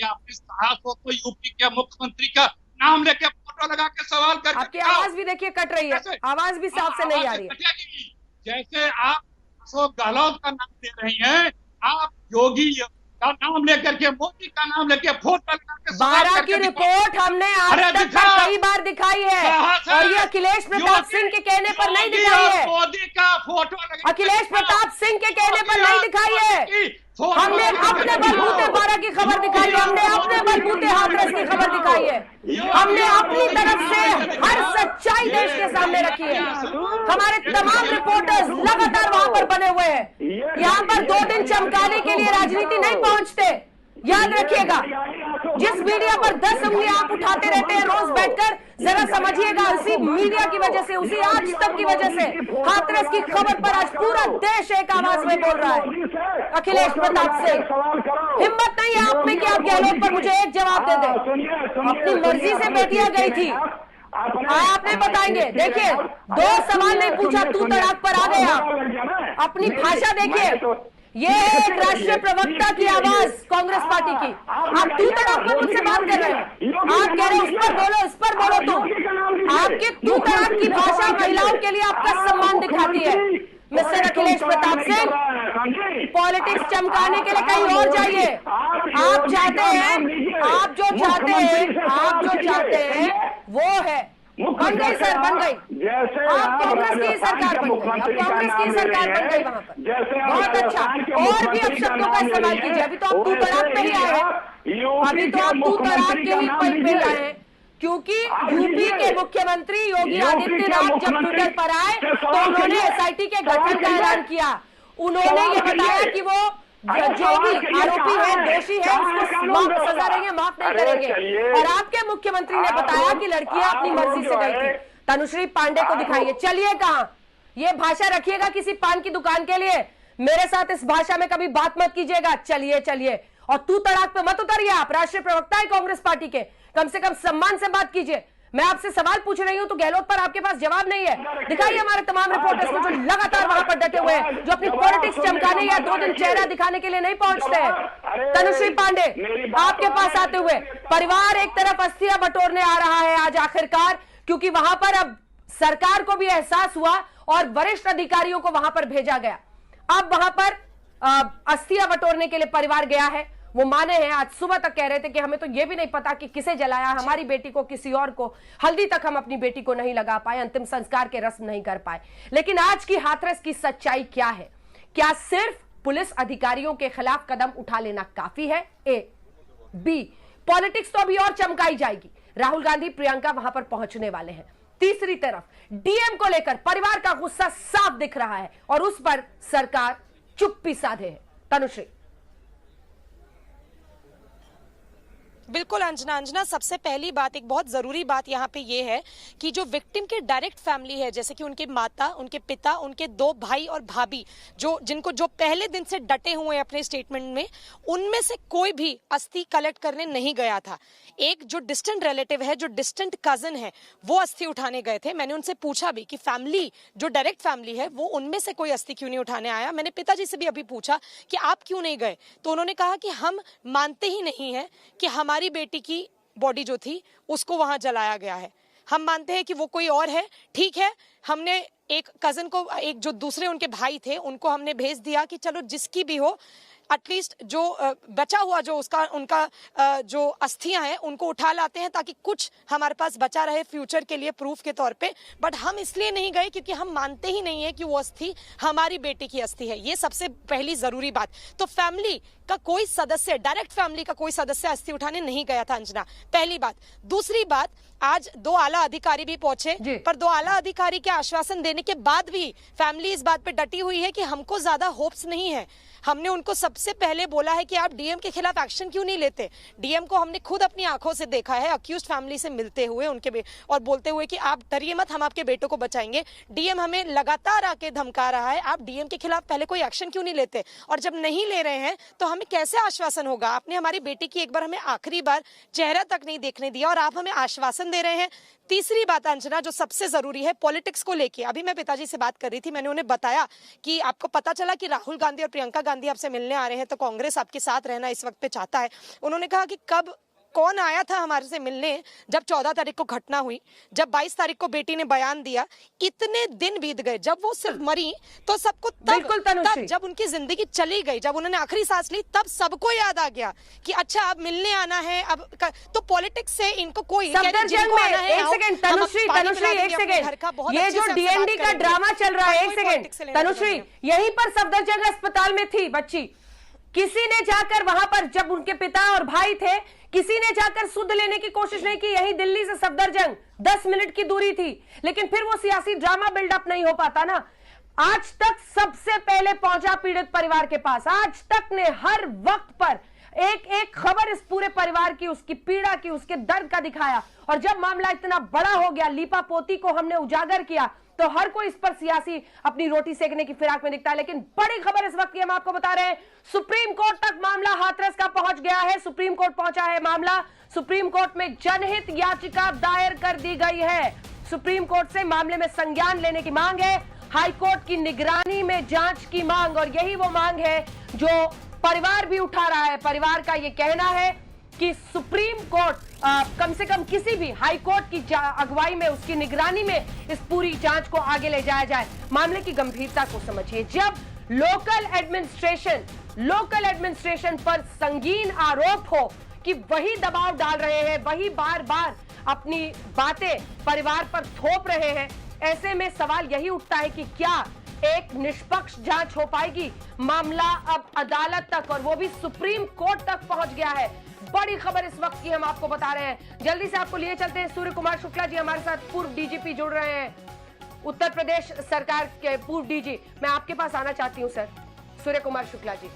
आपने साहस हो तो यूपी के मुख्यमंत्री का नाम लेके फोटो लगा के सवाल कर। आपकी आवाज भी देखिए कट रही है, आवाज भी साफ से नहीं आ रही है। जैसे आप अशोक गहलोत का नाम दे रही हैं, आप योगी का नाम लेकर के, मोदी का नाम लेके फोटो लगा के 12 की रिपोर्ट हमने आज तक कई बार दिखाई है और ये अखिलेश प्रताप सिंह के कहने पर नहीं दिखाई है। मोदी का फोटो अखिलेश प्रताप सिंह के कहने पर नहीं दिखाई है। हमने अपने बलबूते 12 की खबर दिखाई है, हमने अपने बलबूते हाथरस की खबर दिखाई है, हमने अपनी तरफ से हर सच्चाई देश के सामने रखी है। हमारे तमाम रिपोर्टर्स लगातार वहां पर बने हुए हैं। यहाँ पर 2 दिन चमकाने के लिए राजनीति नहीं पहुंचते, याद रखिएगा। जिस मीडिया पर 10 उंगलियां आप उठाते रहते हैं रोज बैठकर, जरा समझिएगा उसी मीडिया की वजह से, उसी आज तक की वजह से हाथरस की खबर पर आज पूरा देश एक आवाज में बोल रहा है। अखिलेश प्रताप सिंह, हिम्मत नहीं है आप में कि आप गहलोत पर मुझे एक जवाब दे दें। अपनी मर्जी से बेटियां गई थी, आप नहीं बताएंगे। देखिए 2 सवाल नहीं पूछा, तू तड़ाक पर आ गया। अपनी भाषा देखिए, ये है एक राष्ट्रीय प्रवक्ता की आवाज कांग्रेस पार्टी की। आप तू तड़ाक पर मुझसे बात कर रहे हैं, आप कह रहे हैं उस पर बोलो, इस पर बोलो। तुम आपके तू तड़ाक की भाषा महिलाओं के लिए आपका सम्मान दिखाती है। मिस्टर अखिलेश प्रताप सिंह, पॉलिटिक्स चमकाने के लिए कहीं और जाइए। आप चाहते हैं, आप जो चाहते हैं वो है, बन गई सर, बन गई। आप कांग्रेस की सरकार बन गई, अब कांग्रेस की सरकार बन गई वहां पर। बहुत अच्छा, और भी अपशब्दों का इस्तेमाल कीजिए। अभी तो आप तू तड़ाक पे ही आए हैं, अभी तो आप तू तड़ाक के ही पल पे आए हैं, क्योंकि यूपी के मुख्यमंत्री योगी आदित्यनाथ जब ट्विटर पर आए तो उन्होंने एसआईटी के गठन का ऐलान किया। उन्होंने ये बताया कि वो जो भी आरोपी है, दोषी है, उसको सजा देंगे, माफ नहीं करेंगे। और आपके मुख्यमंत्री ने बताया कि लड़कियां अपनी मर्जी से गई थी। तनुश्री पांडे को दिखाइए, चलिए कहां, ये भाषा रखिएगा किसी पान की दुकान के लिए, मेरे साथ इस भाषा में कभी बात मत कीजिएगा। चलिए, और तू तड़ाक पे मत उतरिए। आप राष्ट्रीय प्रवक्ता है कांग्रेस पार्टी के, कम से कम सम्मान से बात कीजिए। मैं आपसे सवाल पूछ रही हूं तो गहलोत पर आपके पास जवाब नहीं है। दिखाइए हमारे तमाम रिपोर्टर्स को जो लगातार वहां पर डटे हुए हैं, जो अपनी पॉलिटिक्स चमकाने या 2 दिन चेहरा दिखाने के लिए नहीं पहुंचते हैं। तनुश्री पांडे, आपके पास आते हुए, परिवार एक तरफ अस्थियां बटोरने आ रहा है आज आखिरकार, क्योंकि वहां पर अब सरकार को भी एहसास हुआ और वरिष्ठ अधिकारियों को वहां पर भेजा गया। अब वहां पर अस्थियां बटोरने के लिए परिवार गया है। वो माने हैं, आज सुबह तक कह रहे थे कि हमें तो ये भी नहीं पता कि किसे जलाया, हमारी बेटी को, किसी और को, हल्दी तक हम अपनी बेटी को नहीं लगा पाए, अंतिम संस्कार के रस्म नहीं कर पाए। लेकिन आज की हाथरस की सच्चाई क्या है? क्या सिर्फ पुलिस अधिकारियों के खिलाफ कदम उठा लेना काफी है? ए, बी, पॉलिटिक्स तो अभी और चमकाई जाएगी। राहुल गांधी, प्रियंका वहां पर पहुंचने वाले हैं। तीसरी तरफ डीएम को लेकर परिवार का गुस्सा साफ दिख रहा है और उस पर सरकार चुप्पी साधे है। तनुश्री। बिल्कुल अंजना, सबसे पहली बात, एक बहुत जरूरी बात यहाँ पे ये है कि जो विक्टिम के डायरेक्ट फैमिली है, जैसे कि उनके माता, उनके पिता, उनके 2 भाई और भाभी, जो पहले दिन से डटे हुए हैं अपने स्टेटमेंट में, उनमें से कोई भी अस्थि कलेक्ट करने नहीं गया था। एक जो डिस्टेंट रिलेटिव है, जो डिस्टेंट कजन है, वो अस्थि उठाने गए थे। मैंने उनसे पूछा भी कि फैमिली, जो डायरेक्ट फैमिली है, वो उनमें से कोई अस्थि क्यों नहीं उठाने आया। मैंने पिताजी से भी अभी पूछा कि आप क्यों नहीं गए, तो उन्होंने कहा कि हम मानते ही नहीं है कि हमारी बेटी की बॉडी जो थी उसको वहां जलाया गया है। हम मानते हैं कि वो कोई और है। ठीक है, हमने एक कजन को, एक जो दूसरे उनके भाई थे, उनको हमने भेज दिया कि चलो जिसकी भी हो, एटलीस्ट जो बचा हुआ जो उनका जो अस्थियां हैं उनको उठा लाते हैं ताकि कुछ हमारे पास बचा रहे फ्यूचर के लिए, प्रूफ के तौर पे। बट हम इसलिए नहीं गए क्योंकि हम मानते ही नहीं है कि वो अस्थि हमारी बेटी की अस्थि है। ये सबसे पहली जरूरी बात। तो फैमिली का कोई सदस्य, डायरेक्ट फैमिली का कोई सदस्य अस्थि उठाने नहीं गया था अंजना, पहली बात। दूसरी बात, आज 2 आला अधिकारी भी पहुंचे, पर 2 आला अधिकारी के आश्वासन देने के बाद भी फैमिली इस बात पे डटी हुई है कि हमको ज्यादा होप्स नहीं है। हमने उनको सबसे पहले बोला है कि आप डीएम के खिलाफ एक्शन क्यों नहीं लेते। डीएम को हमने खुद अपनी आंखों से देखा है अक्यूज्ड फैमिली से मिलते हुए, उनके और बोलते हुए कि आप डरिए मत, हम आपके बेटों को बचाएंगे। डीएम हमें लगातार आके धमका रहा है, आप डीएम के खिलाफ पहले कोई एक्शन क्यों नहीं लेते। और जब नहीं ले रहे हैं तो हमें कैसे आश्वासन होगा। आपने हमारी बेटी की एक बार, हमें आखिरी बार चेहरा तक नहीं देखने दिया और आप हमें आश्वासन दे रहे हैं। तीसरी बात अंजना, जो सबसे जरूरी है पॉलिटिक्स को लेके, अभी मैं पिताजी से बात कर रही थी, मैंने उन्हें बताया कि आपको पता चला कि राहुल गांधी और प्रियंका गांधी आपसे मिलने आ रहे हैं, तो कांग्रेस आपके साथ रहना इस वक्त पे चाहता है। उन्होंने कहा कि कब, कौन आया था हमारे से मिलने जब 14 तारीख को घटना हुई, जब 22 तारीख को बेटी ने बयान दिया, इतने दिन बीत गए। जब वो सिर्फ मरी तो सबको तब जब उनकी जिंदगी चली गई, जब उन्होंने आखिरी सांस ली, तब सबको याद आ गया कि अच्छा अब मिलने आना है। अब तो पॉलिटिक्स से इनको कोई, एक सेकंड तनुश्री, एक सेकंड, ये जो डीएनडी का ड्रामा चल रहा है, एक सेकंड तनुश्री, यहीं पर सफदरजंग अस्पताल में थी बच्ची। किसी ने जाकर वहां पर, जब उनके पिता और भाई थे, किसी ने जाकर सुध लेने की कोशिश नहीं की। यही दिल्ली से सफदरजंग 10 मिनट की दूरी थी, लेकिन फिर वो सियासी ड्रामा बिल्डअप नहीं हो पाता ना। आज तक सबसे पहले पहुंचा पीड़ित परिवार के पास, आज तक ने हर वक्त पर एक एक खबर इस पूरे परिवार की, उसकी पीड़ा की, उसके दर्द का दिखाया। और जब मामला इतना बड़ा हो गया, लीपा पोती को हमने उजागर किया, तो हर कोई इस पर सियासी अपनी रोटी सेकने की फिराक में दिखता है। लेकिन बड़ी खबर इस वक्त की हम आपको बता रहे हैं, सुप्रीम कोर्ट तक मामला हाथरस का पहुंच गया है। सुप्रीम कोर्ट पहुंचा है मामला। सुप्रीम कोर्ट में जनहित याचिका दायर कर दी गई है। सुप्रीम कोर्ट से मामले में संज्ञान लेने की मांग है, हाई कोर्ट की निगरानी में जांच की मांग, और यही वो मांग है जो परिवार भी उठा रहा है। परिवार का यह कहना है कि सुप्रीम कोर्ट कम से कम किसी भी हाई कोर्ट की अगुवाई में, उसकी निगरानी में इस पूरी जांच को आगे ले जाया जाए। मामले की गंभीरता को समझिए। जब लोकल एडमिनिस्ट्रेशन पर संगीन आरोप हो कि वही दबाव डाल रहे हैं, वही बार बार अपनी बातें परिवार पर थोप रहे हैं, ऐसे में सवाल यही उठता है कि क्या एक निष्पक्ष जांच हो पाएगी? मामला अब अदालत तक, और वो भी सुप्रीम कोर्ट तक पहुंच गया है। बड़ी खबर इस वक्त की हम आपको बता रहे हैं। जल्दी से आपको लिए चलते हैं। सूर्य कुमार शुक्ला जी हमारे साथ, पूर्व डीजीपी जुड़ रहे हैं, उत्तर प्रदेश सरकार के पूर्व डीजी। मैं आपके पास आना चाहती हूं सर, सूर्य कुमार शुक्ला जी।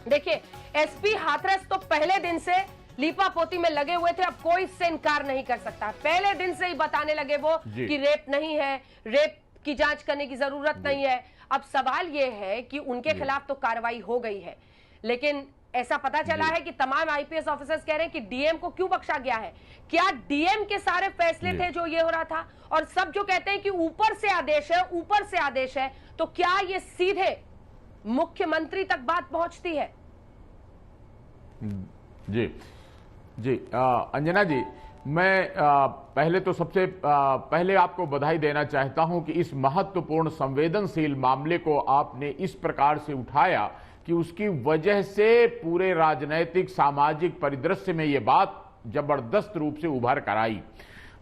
देखिए, एसपी हाथरस तो पहले दिन से लीपापोती में लगे हुए थे, अब कोई इससे इनकार नहीं कर सकता। पहले दिन से ही बताने लगे वो कि रेप नहीं है, रेप की जांच करने की जरूरत नहीं है। अब सवाल ये है कि उनके खिलाफ तो कार्रवाई हो गई है, लेकिन ऐसा पता चला है कि तमाम आईपीएस ऑफिसर्स कह रहे हैं कि डीएम को क्यों बख्शा गया है? क्या डीएम के सारे फैसले थे जो ये हो रहा था? और सब जो कहते हैं कि ऊपर से आदेश है, ऊपर से आदेश है, तो क्या ये सीधे मुख्यमंत्री तक बात पहुंचती है? जी अंजना जी, मैं पहले तो सबसे पहले आपको बधाई देना चाहता हूं कि इस महत्वपूर्ण संवेदनशील मामले को आपने इस प्रकार से उठाया कि उसकी वजह से पूरे राजनैतिक सामाजिक परिदृश्य में ये बात जबरदस्त रूप से उभर कर आई।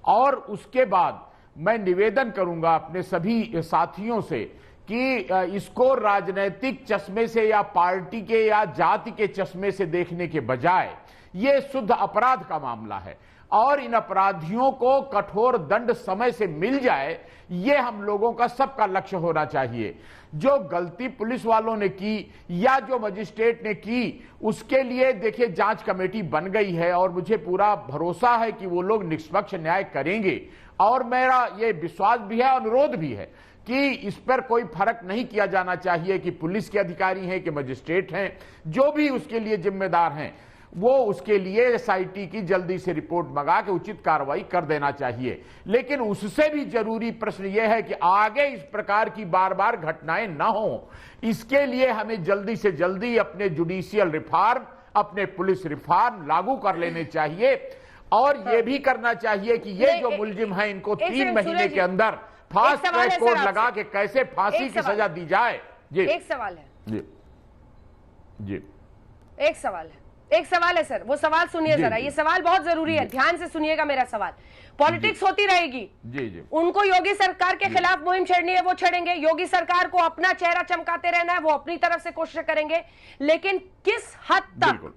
और उसके बाद मैं निवेदन करूंगा अपने सभी साथियों से कि इसको राजनैतिक चश्मे से या पार्टी के या जाति के चश्मे से देखने के बजाय ये शुद्ध अपराध का मामला है और इन अपराधियों को कठोर दंड समय से मिल जाए, ये हम लोगों का सबका लक्ष्य होना चाहिए। जो गलती पुलिस वालों ने की या जो मजिस्ट्रेट ने की, उसके लिए देखिए जांच कमेटी बन गई है और मुझे पूरा भरोसा है कि वो लोग निष्पक्ष न्याय करेंगे। और मेरा ये विश्वास भी है, अनुरोध भी है कि इस पर कोई फर्क नहीं किया जाना चाहिए कि पुलिस के अधिकारी हैं कि मजिस्ट्रेट हैं, जो भी उसके लिए जिम्मेदार हैं वो उसके लिए एसआईटी की जल्दी से रिपोर्ट मंगा के उचित कार्रवाई कर देना चाहिए। लेकिन उससे भी जरूरी प्रश्न यह है कि आगे इस प्रकार की बार बार घटनाएं न हो, इसके लिए हमें जल्दी से जल्दी अपने जुडिशियल रिफॉर्म, अपने पुलिस रिफॉर्म लागू कर लेने चाहिए। और ये भी करना चाहिए कि ये जो मुलजिम है इनको 3 महीने के अंदर फास्ट ट्रैक कोर्ट लगा के कैसे फांसी की सजा दी जाए। जी एक सवाल है। जी एक सवाल है सर, वो सवाल सुनिए जरा। ये सवाल बहुत जरूरी है, ध्यान से सुनिएगा मेरा सवाल। पॉलिटिक्स होती रहेगी, जी। उनको योगी सरकार के खिलाफ मुहिम छेड़नी है, वो छेड़ेंगे। योगी सरकार को अपना चेहरा चमकाते रहना है, वो अपनी तरफ से कोशिश करेंगे। लेकिन किस हद तक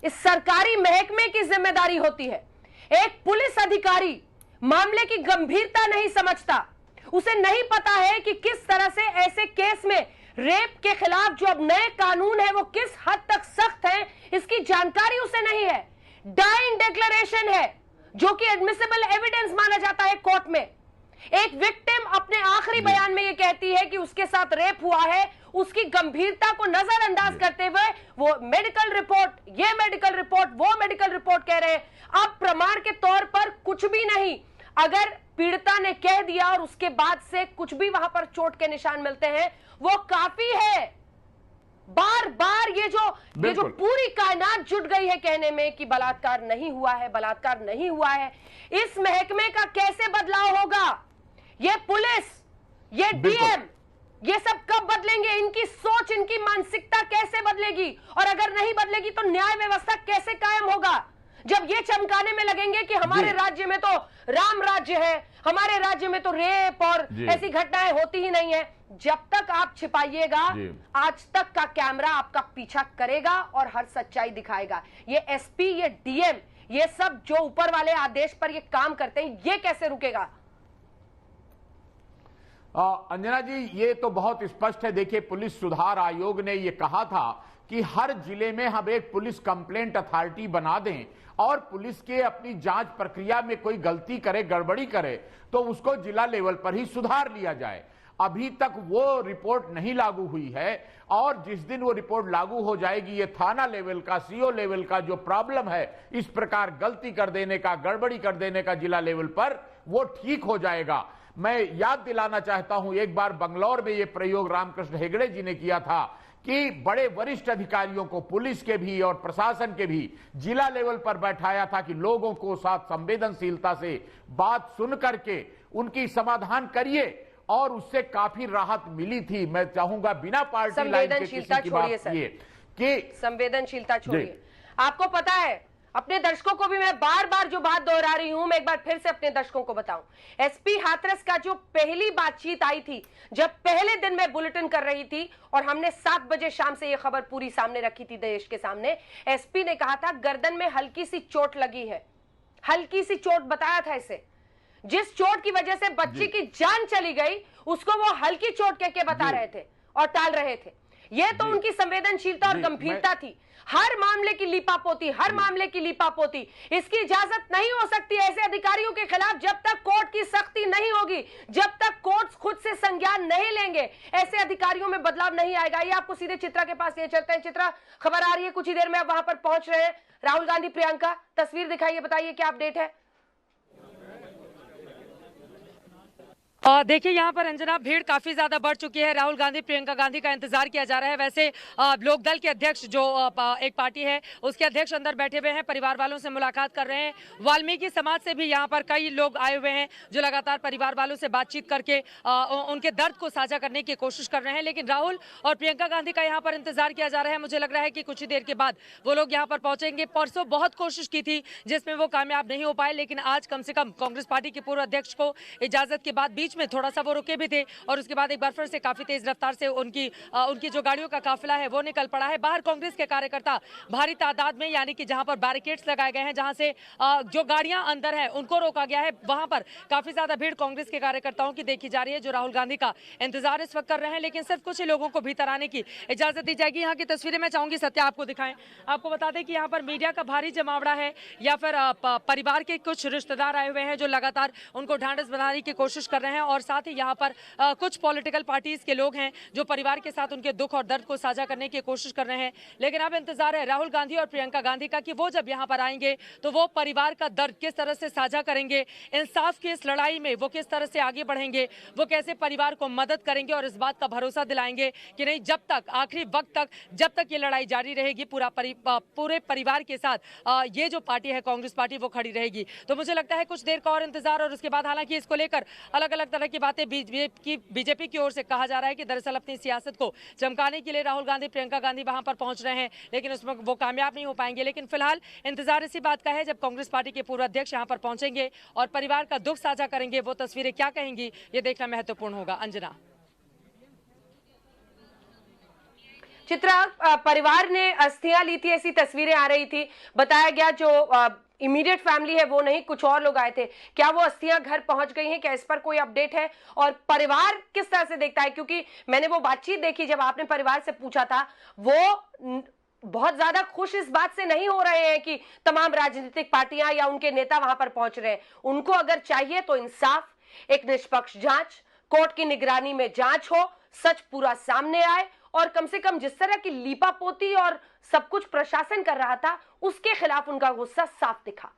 इस सरकारी महकमे की जिम्मेदारी होती है? एक पुलिस अधिकारी मामले की गंभीरता नहीं समझता, उसे नहीं पता है कि किस तरह से ऐसे केस में रेप के खिलाफ जो अब नए कानून है वो किस हद तक सख्त है, इसकी जानकारी उसे नहीं है। डाइंग डिक्लेरेशन है जो कि एडमिसिबल एविडेंस माना जाता है कोर्ट में। एक विक्टिम अपने आखिरी बयान में ये कहती है कि उसके साथ रेप हुआ है, उसकी गंभीरता को नजरअंदाज करते हुए वो मेडिकल रिपोर्ट, ये मेडिकल रिपोर्ट, वो मेडिकल रिपोर्ट कह रहे हैं। अब प्रमाण के तौर पर कुछ भी नहीं, अगर पीड़िता ने कह दिया और उसके बाद से कुछ भी वहां पर चोट के निशान मिलते हैं, वो काफी है। बार बार ये जो पूरी कायनात जुट गई है कहने में कि बलात्कार नहीं हुआ है, बलात्कार नहीं हुआ है, इस महकमे का कैसे बदलाव होगा? ये पुलिस, ये डीएम, ये सब कब बदलेंगे? इनकी सोच, इनकी मानसिकता कैसे बदलेगी? और अगर नहीं बदलेगी तो न्याय व्यवस्था कैसे कायम होगा? जब ये चमकाने में लगेंगे कि हमारे राज्य में तो राम राज्य है, हमारे राज्य में तो रेप और ऐसी घटनाएं होती ही नहीं है, जब तक आप छिपाइएगा, आज तक का कैमरा आपका पीछा करेगा और हर सच्चाई दिखाएगा। ये एसपी, ये डीएम, ये सब जो ऊपर वाले आदेश पर ये काम करते हैं, ये कैसे रुकेगा? अंजना जी, ये तो बहुत स्पष्ट है। देखिए, पुलिस सुधार आयोग ने ये कहा था कि हर जिले में हम एक पुलिस कंप्लेंट अथॉरिटी बना दें और पुलिस के अपनी जांच प्रक्रिया में कोई गलती करे, गड़बड़ी करे तो उसको जिला लेवल पर ही सुधार लिया जाए। अभी तक वो रिपोर्ट नहीं लागू हुई है और जिस दिन वो रिपोर्ट लागू हो जाएगी, ये थाना लेवल का, सीओ लेवल का जो प्रॉब्लम है इस प्रकार गलती कर देने का, गड़बड़ी कर देने का जिला लेवल पर, वो ठीक हो जाएगा। मैं याद दिलाना चाहता हूं, एक बार बंगलौर में ये प्रयोग रामकृष्ण हेगड़े जी ने किया था कि बड़े वरिष्ठ अधिकारियों को, पुलिस के भी और प्रशासन के भी जिला लेवल पर बैठाया था कि लोगों को साथ संवेदनशीलता से बात सुन करके उनकी समाधान करिए, और उससे काफी राहत मिली थी। मैं चाहूंगा बिना पार्टी लाइन के किसी की बात किए कि संवेदनशीलता छोड़िए। आपको पता है, अपने दर्शकों को भी मैं बार बार जो बात दोहरा रही हूं, मैं एक बार फिर से अपने दर्शकों को बताऊं, एसपी हाथरस का जो पहली बातचीत आई थी, जब पहले दिन मैं बुलेटिन कर रही थी और हमने 7 बजे शाम से यह खबर पूरी सामने रखी थी देश के सामने, एसपी ने कहा था गर्दन में हल्की सी चोट लगी है, हल्की सी चोट बताया था इसे। जिस चोट की वजह से बच्ची की जान चली गई, उसको वो हल्की चोट कह के बता रहे थे और टाल रहे थे। यह तो उनकी संवेदनशीलता और गंभीरता थी। हर मामले की लीपापोती, हर मामले की लीपापोती, इसकी इजाजत नहीं हो सकती ऐसे अधिकारियों के खिलाफ जब तक कोर्ट की सख्ती नहीं होगी, जब तक कोर्ट खुद से संज्ञान नहीं लेंगे, ऐसे अधिकारियों में बदलाव नहीं आएगा। ये आपको सीधे चित्रा के पास ले चलते हैं। चित्रा, खबर आ रही है, कुछ ही देर में आप वहां पर पहुंच रहे हैं। राहुल गांधी प्रियंका, तस्वीर दिखाइए, बताइए क्या अपडेट है। देखिए यहाँ पर अंजना, भीड़ काफी ज्यादा बढ़ चुकी है। राहुल गांधी, प्रियंका गांधी का इंतजार किया जा रहा है। वैसे लोकदल के अध्यक्ष जो एक पार्टी है, उसके अध्यक्ष अंदर बैठे हुए हैं, परिवार वालों से मुलाकात कर रहे हैं। वाल्मीकि समाज से भी यहाँ पर कई लोग आए हुए हैं जो लगातार परिवार वालों से बातचीत करके उनके दर्द को साझा करने की कोशिश कर रहे हैं। लेकिन राहुल और प्रियंका गांधी का यहाँ पर इंतजार किया जा रहा है। मुझे लग रहा है कि कुछ ही देर के बाद वो लोग यहाँ पर पहुंचेंगे। परसों बहुत कोशिश की थी जिसमें वो कामयाब नहीं हो पाए, लेकिन आज कम से कम कांग्रेस पार्टी के पूर्व अध्यक्ष को इजाजत के बाद बीच में थोड़ा सा वो रुके भी थे और उसके बाद एक बार फिर से काफी तेज रफ्तार से उनकी जो गाड़ियों का काफिला है वो निकल पड़ा है। बाहर कांग्रेस के कार्यकर्ता भारी तादाद में, यानी कि जहां पर बैरिकेड्स लगाए गए हैं, जहां से जो गाड़ियां अंदर हैं उनको रोका गया है, वहां पर काफी ज्यादा भीड़ कांग्रेस के कार्यकर्ताओं की देखी जा रही है जो राहुल गांधी का इंतजार इस वक्त कर रहे हैं। लेकिन सिर्फ कुछ ही लोगों को भीतर आने की इजाजत दी जाएगी। यहाँ की तस्वीरें मैं चाहूंगी सत्या आपको दिखाएं। आपको बता दें कि यहाँ पर मीडिया का भारी जमावड़ा है या फिर परिवार के कुछ रिश्तेदार आए हुए हैं जो लगातार उनको ढांढस बनाने की कोशिश कर रहे हैं, और साथ ही यहाँ पर कुछ पॉलिटिकल पार्टीज के लोग हैं जो परिवार के साथ उनके दुख और दर्द को साझा करने की कोशिश कर रहे हैं। लेकिन अब इंतजार है राहुल गांधी और प्रियंका गांधी का कि वो जब यहाँ पर आएंगे तो वो परिवार का दर्द किस तरह से साझा करेंगे, इंसाफ की इस लड़ाई में वो किस तरह से आगे बढ़ेंगे, वो कैसे परिवार को मदद करेंगे और इस बात का भरोसा दिलाएंगे कि नहीं, जब तक आखिरी वक्त तक, जब तक ये लड़ाई जारी रहेगी, पूरे परिवार के साथ ये जो पार्टी है कांग्रेस पार्टी वो खड़ी रहेगी। तो मुझे लगता है कुछ देर का और इंतजार, और उसके बाद हालांकि इसको लेकर अलग अलग तरह की बातें बीजेपी की ओर से कहा जा रहा है कि दरअसल अपनी सियासत को चमकाने के लिए राहुल गांधी, प्रियंका गांधी वहां पर पहुंच रहे हैं, लेकिन उसमें वो कामयाब नहीं हो पाएंगे। लेकिन फिलहाल इंतजार इसी बात का है, जब कांग्रेस पार्टी के पूर्व अध्यक्ष यहां पर पहुंचेंगे और परिवार का दुख साझा करेंगे, वो तस्वीरें क्या कहेंगी ये देखना महत्वपूर्ण होगा। अंजना। चित्रा, परिवार ने अस्थियां ली थी, ऐसी तस्वीरें आ रही थी। बताया गया जो इमीडिएट फैमिली है वो नहीं, कुछ और लोग आए थे। क्या वो अस्थियां घर पहुंच गई हैं? क्या इस पर कोई अपडेट है? और परिवार किस तरह से देखता है? क्योंकि मैंने वो बातचीत देखी जब आपने परिवार से पूछा था, वो बहुत ज्यादा खुश इस बात से नहीं हो रहे हैं कि तमाम राजनीतिक पार्टियां या उनके नेता वहां पर पहुंच रहे हैं। उनको अगर चाहिए तो इंसाफ, एक निष्पक्ष जांच, कोर्ट की निगरानी में जांच हो, सच पूरा सामने आए, और कम से कम जिस तरह की लीपापोती और सब कुछ प्रशासन कर रहा था उसके खिलाफ उनका गुस्सा साफ दिखा।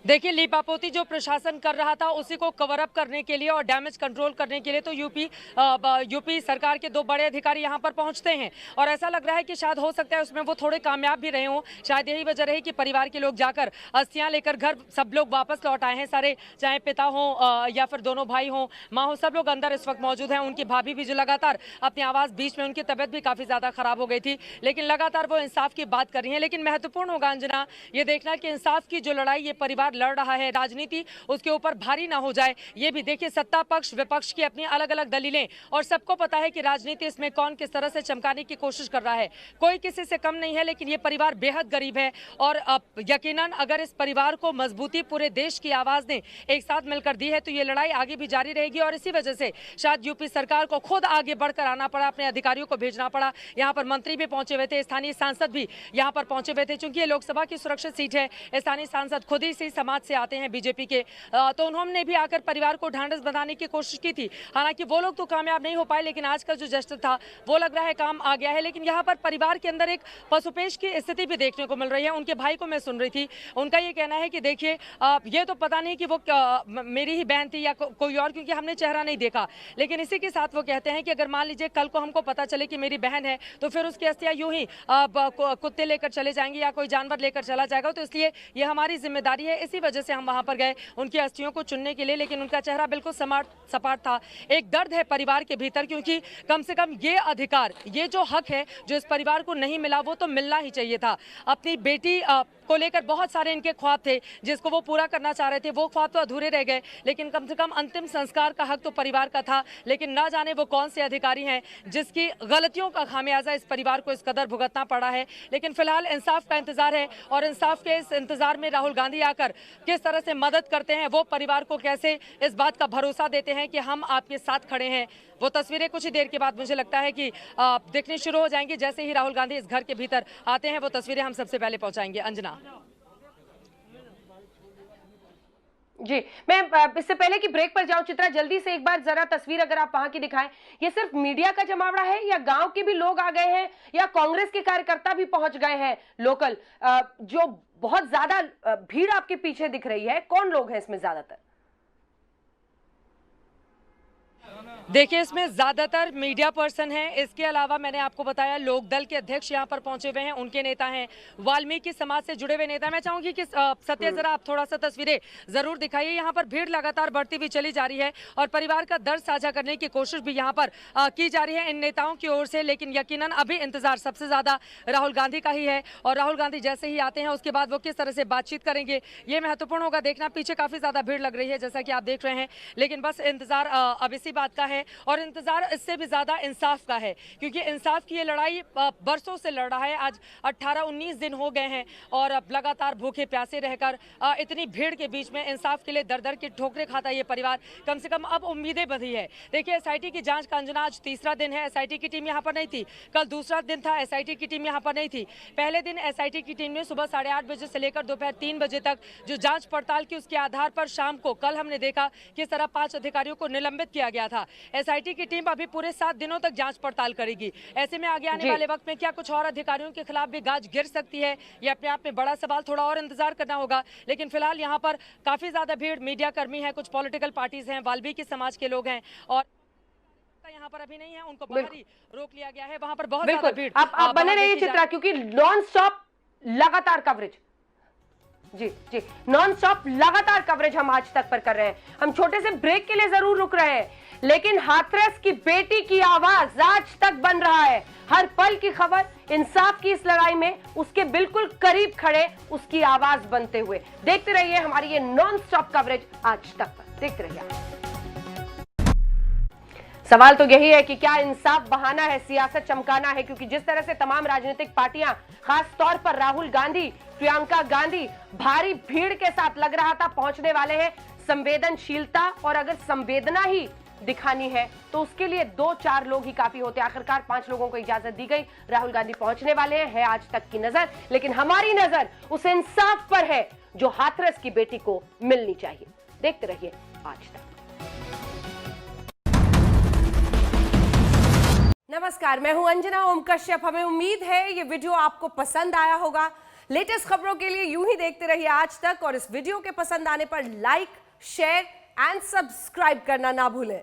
देखिए, लीपापोती जो प्रशासन कर रहा था उसी को कवर अप करने के लिए और डैमेज कंट्रोल करने के लिए तो यूपी सरकार के 2 बड़े अधिकारी यहां पर पहुंचते हैं, और ऐसा लग रहा है कि शायद हो सकता है उसमें वो थोड़े कामयाब भी रहे हों। शायद यही वजह रही कि परिवार के लोग जाकर अस्थियां लेकर घर सब लोग वापस लौट आए हैं सारे, चाहे पिता हो या फिर दोनों भाई हों, माँ हो, सब लोग अंदर इस वक्त मौजूद हैं। उनकी भाभी भी जो लगातार अपनी आवाज़, बीच में उनकी तबियत भी काफ़ी ज़्यादा खराब हो गई थी, लेकिन लगातार वो इंसाफ की बात कर रही हैं। लेकिन महत्वपूर्ण होगा अंजना ये देखना कि इंसाफ की जो लड़ाई ये परिवार लड़ रहा है, राजनीति उसके ऊपर भारी ना हो जाए। ये भी देखिए, सत्ता पक्ष विपक्ष की अपनी अलग अलग दलीलें, और सबको पता है कि राजनीति इसमें कौन किस तरह से चमकाने की कोशिश कर रहा है। कोई किसी से कम नहीं है, लेकिन ये परिवार बेहद गरीब है, और यकीनन अगर इस परिवार को मजबूती पूरे देश की आवाज ने एक साथ मिलकर दी है तो ये लड़ाई आगे भी जारी रहेगी। और इसी वजह से शायद यूपी सरकार को खुद आगे बढ़कर आना पड़ा, अपने अधिकारियों को भेजना पड़ा। यहाँ पर मंत्री भी पहुंचे हुए थे, स्थानीय सांसद भी यहाँ पर पहुंचे हुए थे। चूंकि ये लोकसभा की सुरक्षित सीट है, स्थानीय सांसद खुद ही से समाज से आते हैं बीजेपी के, तो उन्होंने भी आकर परिवार को ढांढस बंधाने की कोशिश की थी। हालांकि वो लोग तो कामयाब नहीं हो पाए, लेकिन आज का जो जश्न था वो लग रहा है काम आ गया है। लेकिन यहाँ पर परिवार के अंदर एक पशुपेश की स्थिति भी देखने को मिल रही है। उनके भाई को मैं सुन रही थी, उनका ये कहना है कि देखिए ये तो पता नहीं कि वो मेरी ही बहन थी या कोई और, क्योंकि हमने चेहरा नहीं देखा। लेकिन इसी के साथ वो कहते हैं कि अगर मान लीजिए कल को हमको पता चले कि मेरी बहन है, तो फिर उसकी अस्थियां यूं ही कुत्ते लेकर चले जाएंगे या कोई जानवर लेकर चला जाएगा। तो इसलिए ये हमारी जिम्मेदारी है। इसी वजह से हम वहां पर गए उनकी अस्थियों को चुनने के लिए। लेकिन उनका चेहरा बिल्कुल सपाट था। एक दर्द है परिवार के भीतर, क्योंकि कम से कम ये अधिकार, ये जो हक है जो इस परिवार को नहीं मिला, वो तो मिलना ही चाहिए था। अपनी बेटी को लेकर बहुत सारे इनके ख्वाब थे जिसको वो पूरा करना चाह रहे थे, वो ख्वाब तो अधूरे रह गए। लेकिन कम से कम अंतिम संस्कार का हक तो परिवार का था। लेकिन ना जाने वो कौन से अधिकारी हैं जिसकी गलतियों का खामियाजा इस परिवार को इस कदर भुगतना पड़ा है। लेकिन फिलहाल इंसाफ का इंतजार है, और इंसाफ के इस इंतजार में राहुल गांधी आकर किस तरह से मदद करते हैं, वो परिवार को कैसे इस बात का भरोसा देते हैं कि हम आपके साथ खड़े हैं, वो तस्वीरें कुछ ही देर के बाद मुझे लगता है कि देखनी शुरू हो जाएंगी। जैसे ही राहुल गांधी इस घर के भीतर आते हैं, वो तस्वीरें हम सबसे पहले पहुंचाएंगे। अंजना जी, मैं इससे पहले कि ब्रेक पर जाऊं, चित्रा जल्दी से एक बार जरा तस्वीर अगर आप वहां की दिखाएं। ये सिर्फ मीडिया का जमावड़ा है या गांव के भी लोग आ गए हैं या कांग्रेस के कार्यकर्ता भी पहुंच गए हैं लोकल? जो बहुत ज्यादा भीड़ आपके पीछे दिख रही है, कौन लोग हैं इसमें ज्यादातर? देखिए, इसमें ज्यादातर मीडिया पर्सन हैं। इसके अलावा मैंने आपको बताया लोकदल के अध्यक्ष यहाँ पर पहुंचे हुए हैं, उनके नेता हैं, वाल्मीकि समाज से जुड़े हुए नेता। मैं चाहूंगी कि सत्य जरा आप थोड़ा सा तस्वीरें जरूर दिखाइए। यहाँ पर भीड़ लगातार बढ़ती हुई चली जा रही है और परिवार का दर्द साझा करने की कोशिश भी यहाँ पर की जा रही है इन नेताओं की ओर से। लेकिन यकीनन अभी इंतजार सबसे ज्यादा राहुल गांधी का ही है, और राहुल गांधी जैसे ही आते हैं उसके बाद वो किस तरह से बातचीत करेंगे, ये महत्वपूर्ण होगा देखना। पीछे काफी ज्यादा भीड़ लग रही है जैसा कि आप देख रहे हैं, लेकिन बस इंतजार अब इसी बात का है, और इंतजार इससे भी ज्यादा इंसाफ का है, क्योंकि इंसाफ की ये लड़ाई बरसों से लड़ रहा है। आज 18-19 दिन हो गए हैं और अब लगातार भूखे प्यासे रहकर इतनी भीड़ के बीच में इंसाफ के लिए दर दर की ठोकरें खाता ये परिवार। कम से कम अब उम्मीदें बंधी है। देखिए, एसआईटी की जांच का अंजना आज तीसरा दिन है। एसआईटी की टीम यहाँ पर नहीं थी, कल दूसरा दिन था, एसआईटी की टीम यहाँ पर नहीं थी। पहले दिन एसआईटी की टीम ने सुबह 8:30 बजे से लेकर दोपहर 3 बजे तक जो जांच पड़ताल की, उसके आधार पर शाम को कल हमने देखा किस तरह 5 अधिकारियों को निलंबित किया गया था। एसआईटी की टीम अभी पूरे 7 दिनों तक जांच पड़ताल करेगी। ऐसे में आगे आने वाले वक्त में क्या कुछ और अधिकारियों के खिलाफ भी गाज गिर सकती है, ये अपने आप में बड़ा सवाल। थोड़ा और इंतजार करना होगा। लेकिन फिलहाल यहाँ पर काफी ज्यादा भीड़, मीडिया कर्मी है, कुछ पॉलिटिकल पार्टीज हैं, वाल्मीकि समाज के लोग हैं, और यहाँ पर अभी नहीं है, उनको बाहर ही रोक लिया गया है। वहां पर बहुत ज्यादा भीड़। आप बने रहिए चित्रा, क्योंकि नॉन स्टॉप लगातार कवरेज, जी नॉन स्टॉप लगातार कवरेज हम आज तक पर कर रहे हैं। हम छोटे से ब्रेक के लिए जरूर रुक रहे हैं, लेकिन हाथरस की बेटी की आवाज आज तक बन रहा है। हर पल की खबर, इंसाफ की इस लड़ाई में उसके बिल्कुल करीब खड़े उसकी आवाज बनते हुए। देखते रहिए हमारी ये नॉन स्टॉप कवरेज आज तक पर, देखते रहिए। सवाल तो यही है कि क्या इंसाफ बहाना है, सियासत चमकाना है? क्योंकि जिस तरह से तमाम राजनीतिक पार्टियां, खास तौर पर राहुल गांधी, प्रियंका गांधी भारी भीड़ के साथ लग रहा था पहुंचने वाले हैं। संवेदनशीलता, और अगर संवेदना ही दिखानी है तो उसके लिए 2-4 लोग ही काफी होते। आखिरकार 5 लोगों को इजाजत दी गई। राहुल गांधी पहुंचने वाले हैं, है आज तक की नजर, लेकिन हमारी नजर उस इंसाफ पर है जो हाथरस की बेटी को मिलनी चाहिए। देखते रहिए आज तक। नमस्कार, मैं हूं अंजना ओम कश्यप। हमें उम्मीद है ये वीडियो आपको पसंद आया होगा। लेटेस्ट खबरों के लिए यूं ही देखते रहिए आज तक, और इस वीडियो के पसंद आने पर लाइक, शेयर एंड सब्सक्राइब करना ना भूलें।